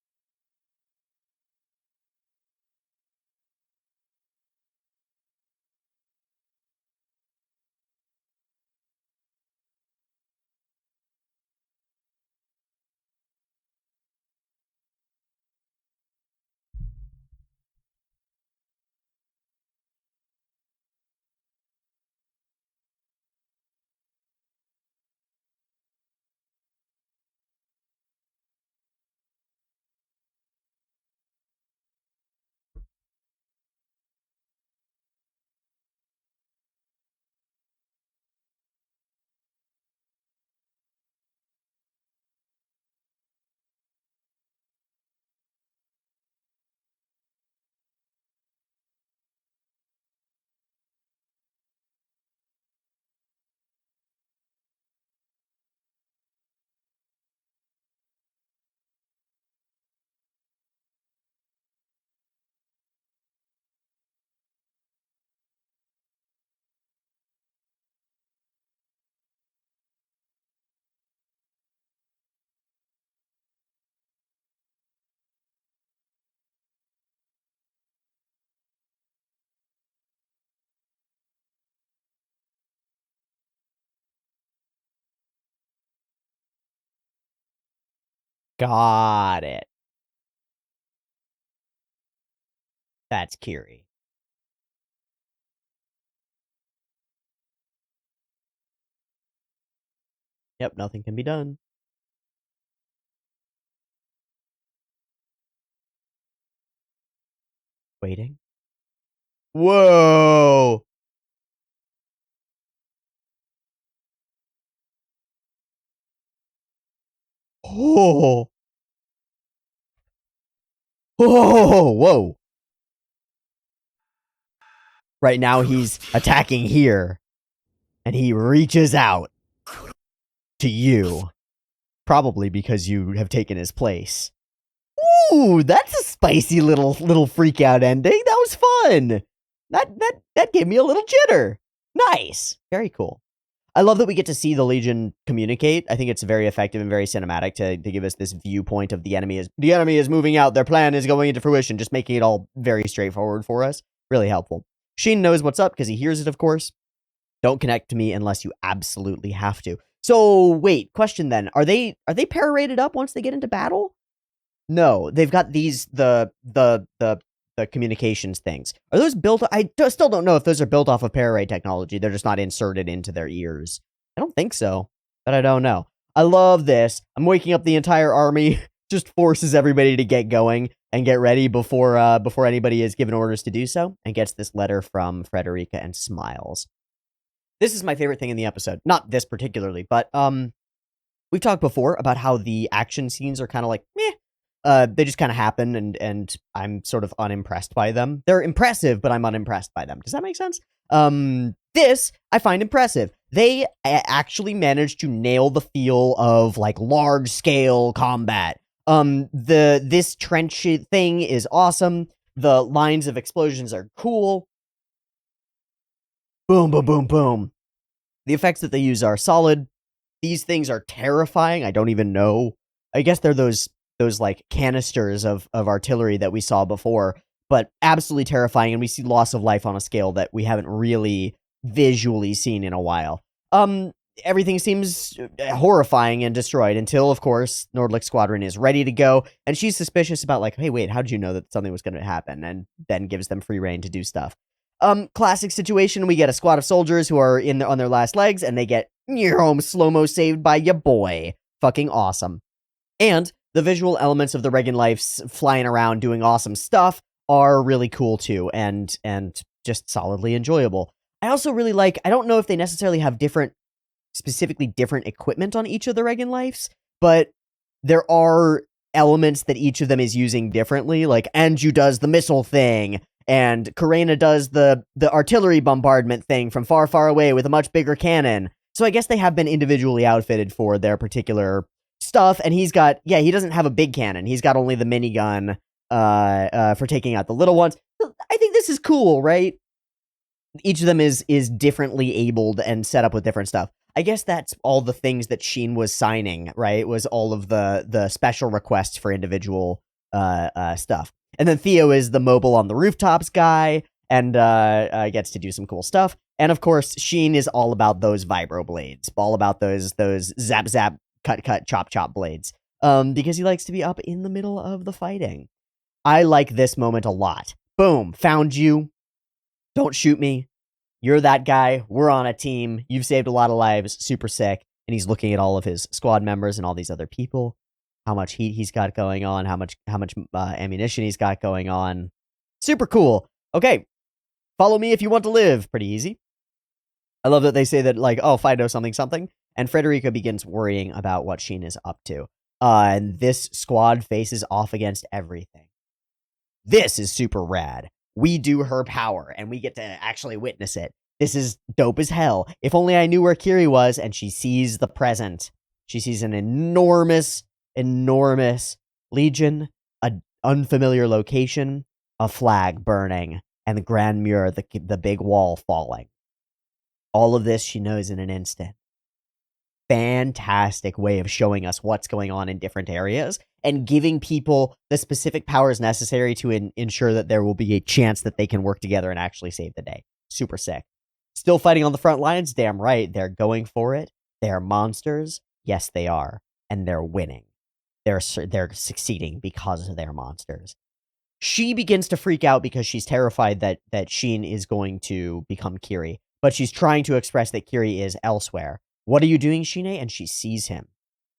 Got it. That's Kiri. Yep, nothing can be done. Waiting. Whoa! Oh! Oh! Whoa! Right now he's attacking here, and he reaches out to you. Probably because you have taken his place. Ooh, that's a spicy little freak out ending. That was fun. That gave me a little jitter. Nice. Very cool. I love that we get to see the Legion communicate. I think it's very effective and very cinematic to give us this viewpoint of the enemy is moving out. Their plan is going into fruition, just making it all very straightforward for us. Really helpful. Sheen knows what's up because he hears it, of course. Don't connect to me unless you absolutely have to. So wait, question then. Are they para-rated up once they get into battle? No, they've got these the communications things. Are those built? I still don't know if those are built off of para-ray technology. They're just not inserted into their ears. I don't think so, but I don't know. I love this. I'm waking up the entire army. Just forces everybody to get going and get ready before anybody is given orders to do so, and gets this letter from Frederica and smiles. This is my favorite thing in the episode. Not this particularly, but we've talked before about how the action scenes are kind of like meh. They just kind of happen, and I'm sort of unimpressed by them. They're impressive, but I'm unimpressed by them. Does that make sense? This I find impressive. They actually managed to nail the feel of like large scale combat. This trench thing is awesome. The lines of explosions are cool. Boom, boom, boom, boom. The effects that they use are solid. These things are terrifying. I don't even know. I guess they're those like canisters of artillery that we saw before, but absolutely terrifying. And we see loss of life on a scale that we haven't really visually seen in a while. Everything seems horrifying and destroyed until, of course, Nordlicht Squadron is ready to go, and she's suspicious about like, hey, wait, how did you know that something was going to happen? And then gives them free reign to do stuff. Classic situation. We get a squad of soldiers who are on their last legs, and they get slow-mo saved by ya boy. Fucking awesome. And the visual elements of the Regan Lives flying around doing awesome stuff are really cool too, and just solidly enjoyable. I also really like, I don't know if they necessarily have specifically different equipment on each of the Regan Lives, but there are elements that each of them is using differently. Like Anju does the missile thing, and Karena does the artillery bombardment thing from far, far away with a much bigger cannon. So I guess they have been individually outfitted for their particular stuff, and he doesn't have a big cannon. He's got only the minigun for taking out the little ones. I think this is cool, right? Each of them is differently abled and set up with different stuff. I guess that's all the things that Sheen was signing, right? Was all of the special requests for individual stuff. And then Theo is the mobile on the rooftops guy and gets to do some cool stuff. And of course, Sheen is all about those vibro blades, all about those zap zap cut chop chop blades. Because he likes to be up in the middle of the fighting. I like this moment a lot. Boom, found you. Don't shoot me. You're that guy. We're on a team. You've saved a lot of lives. Super sick. And he's looking at all of his squad members and all these other people. How much heat he's got going on. How much ammunition he's got going on. Super cool. Okay. Follow me if you want to live. Pretty easy. I love that they say that, like, oh, Fido something something. And Frederica begins worrying about what Sheen is up to. And this squad faces off against everything. This is super rad. We do her power, and we get to actually witness it. This is dope as hell. If only I knew where Kiri was, and she sees the present. She sees an enormous, enormous legion, an unfamiliar location, a flag burning, and the Grand Mur, the big wall falling. All of this she knows in an instant. Fantastic way of showing us what's going on in different areas and giving people the specific powers necessary to ensure that there will be a chance that they can work together and actually save the day. Super sick. Still fighting on the front lines? Damn right. They're going for it. They're monsters. Yes, they are. And they're winning. They're succeeding because of their monsters. She begins to freak out because she's terrified that Sheen is going to become Kiri. But she's trying to express that Kiri is elsewhere. What are you doing, Shine? And she sees him.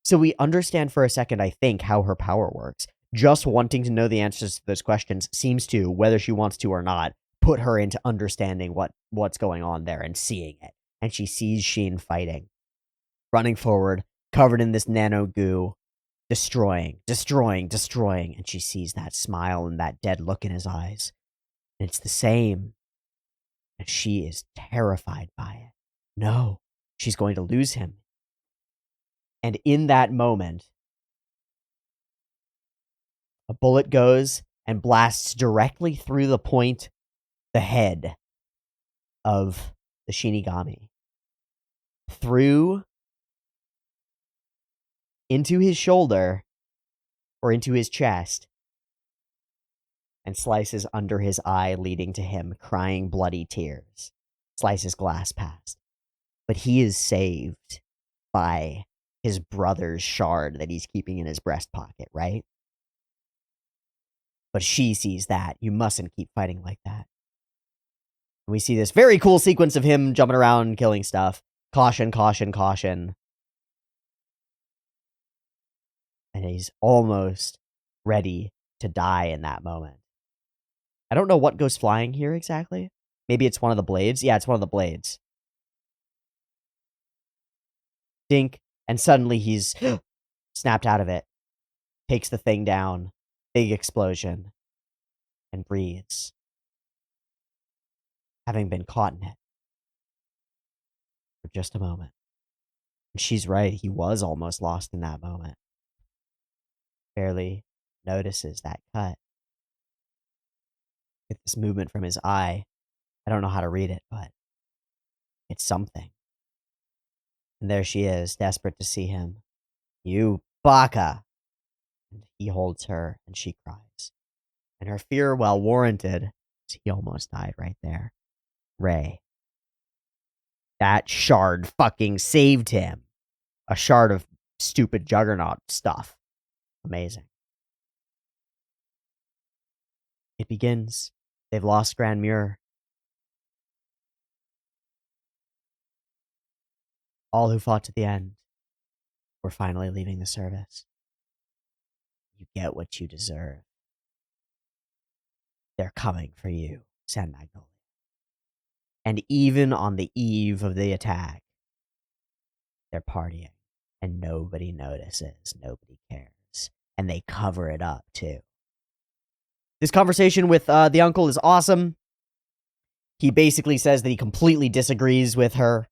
So we understand for a second, I think, how her power works. Just wanting to know the answers to those questions seems to, whether she wants to or not, put her into understanding what's going on there and seeing it. And she sees Sheen fighting, running forward, covered in this nano goo, destroying. And she sees that smile and that dead look in his eyes. And it's the same. And she is terrified by it. No. She's going to lose him. And in that moment, a bullet goes and blasts directly through the head of the Shinigami. Through into his shoulder or into his chest and slices under his eye, leading to him crying bloody tears. Slices glass past. But he is saved by his brother's shard that he's keeping in his breast pocket, right? But she sees that. You mustn't keep fighting like that. And we see this very cool sequence of him jumping around, killing stuff. Caution, caution, caution. And he's almost ready to die in that moment. I don't know what goes flying here exactly. Maybe it's one of the blades. Yeah, it's one of the blades. Dink, and suddenly he's snapped out of it, takes the thing down, big explosion, and breathes, having been caught in it for just a moment. And she's right, he was almost lost in that moment. Barely notices that cut. Get this movement from his eye. I don't know how to read it, but it's something. And there she is, desperate to see him. You baka! And he holds her, and she cries. And her fear, while warranted, he almost died right there. Ray. That shard fucking saved him. A shard of stupid juggernaut stuff. Amazing. It begins. They've lost Grand Mur. All who fought to the end were finally leaving the service. You get what you deserve. They're coming for you, San Magnolia. And even on the eve of the attack, they're partying. And nobody notices. Nobody cares. And they cover it up, too. This conversation with the uncle is awesome. He basically says that he completely disagrees with her.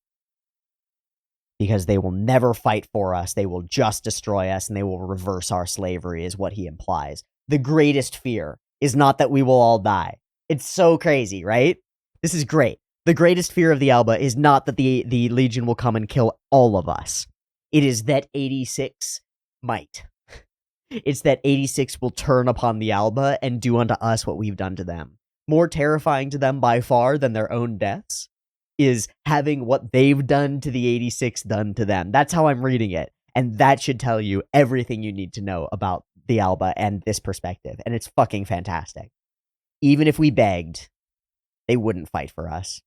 because they will never fight for us. They will just destroy us, and they will reverse our slavery, is what he implies. The greatest fear is not that we will all die. It's so crazy, right? This is great. The greatest fear of the Alba is not that the Legion will come and kill all of us. It is that 86 might. It's that 86 will turn upon the Alba and do unto us what we've done to them. More terrifying to them by far than their own deaths is having what they've done to the 86 done to them. That's how I'm reading it. And that should tell you everything you need to know about the Alba and this perspective. And it's fucking fantastic. Even if we begged, they wouldn't fight for us.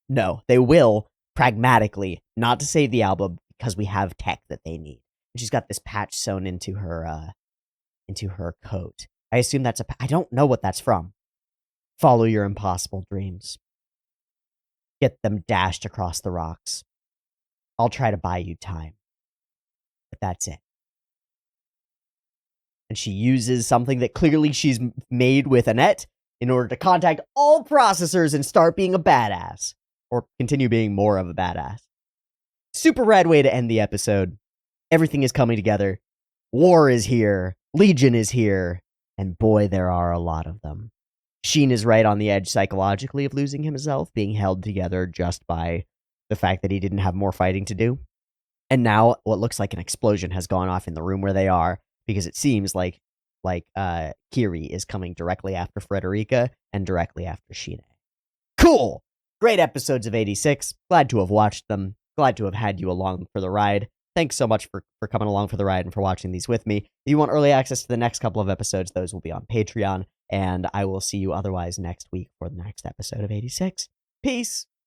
No, they will, pragmatically, not to save the Alba because we have tech that they need. And she's got this patch sewn into her coat. I assume that's I don't know what that's from. Follow your impossible dreams. Get them dashed across the rocks. I'll try to buy you time. But that's it. And she uses something that clearly she's made with Annette in order to contact all processors and start being a badass. Or continue being more of a badass. Super rad way to end the episode. Everything is coming together. War is here. Legion is here. And boy, there are a lot of them. Sheen is right on the edge psychologically of losing himself, being held together just by the fact that he didn't have more fighting to do. And now what looks like an explosion has gone off in the room where they are, because it seems like Kiri is coming directly after Frederica and directly after Shine. Cool! Great episodes of 86. Glad to have watched them. Glad to have had you along for the ride. Thanks so much for coming along for the ride and for watching these with me. If you want early access to the next couple of episodes, those will be on Patreon. And I will see you otherwise next week for the next episode of 86. Peace!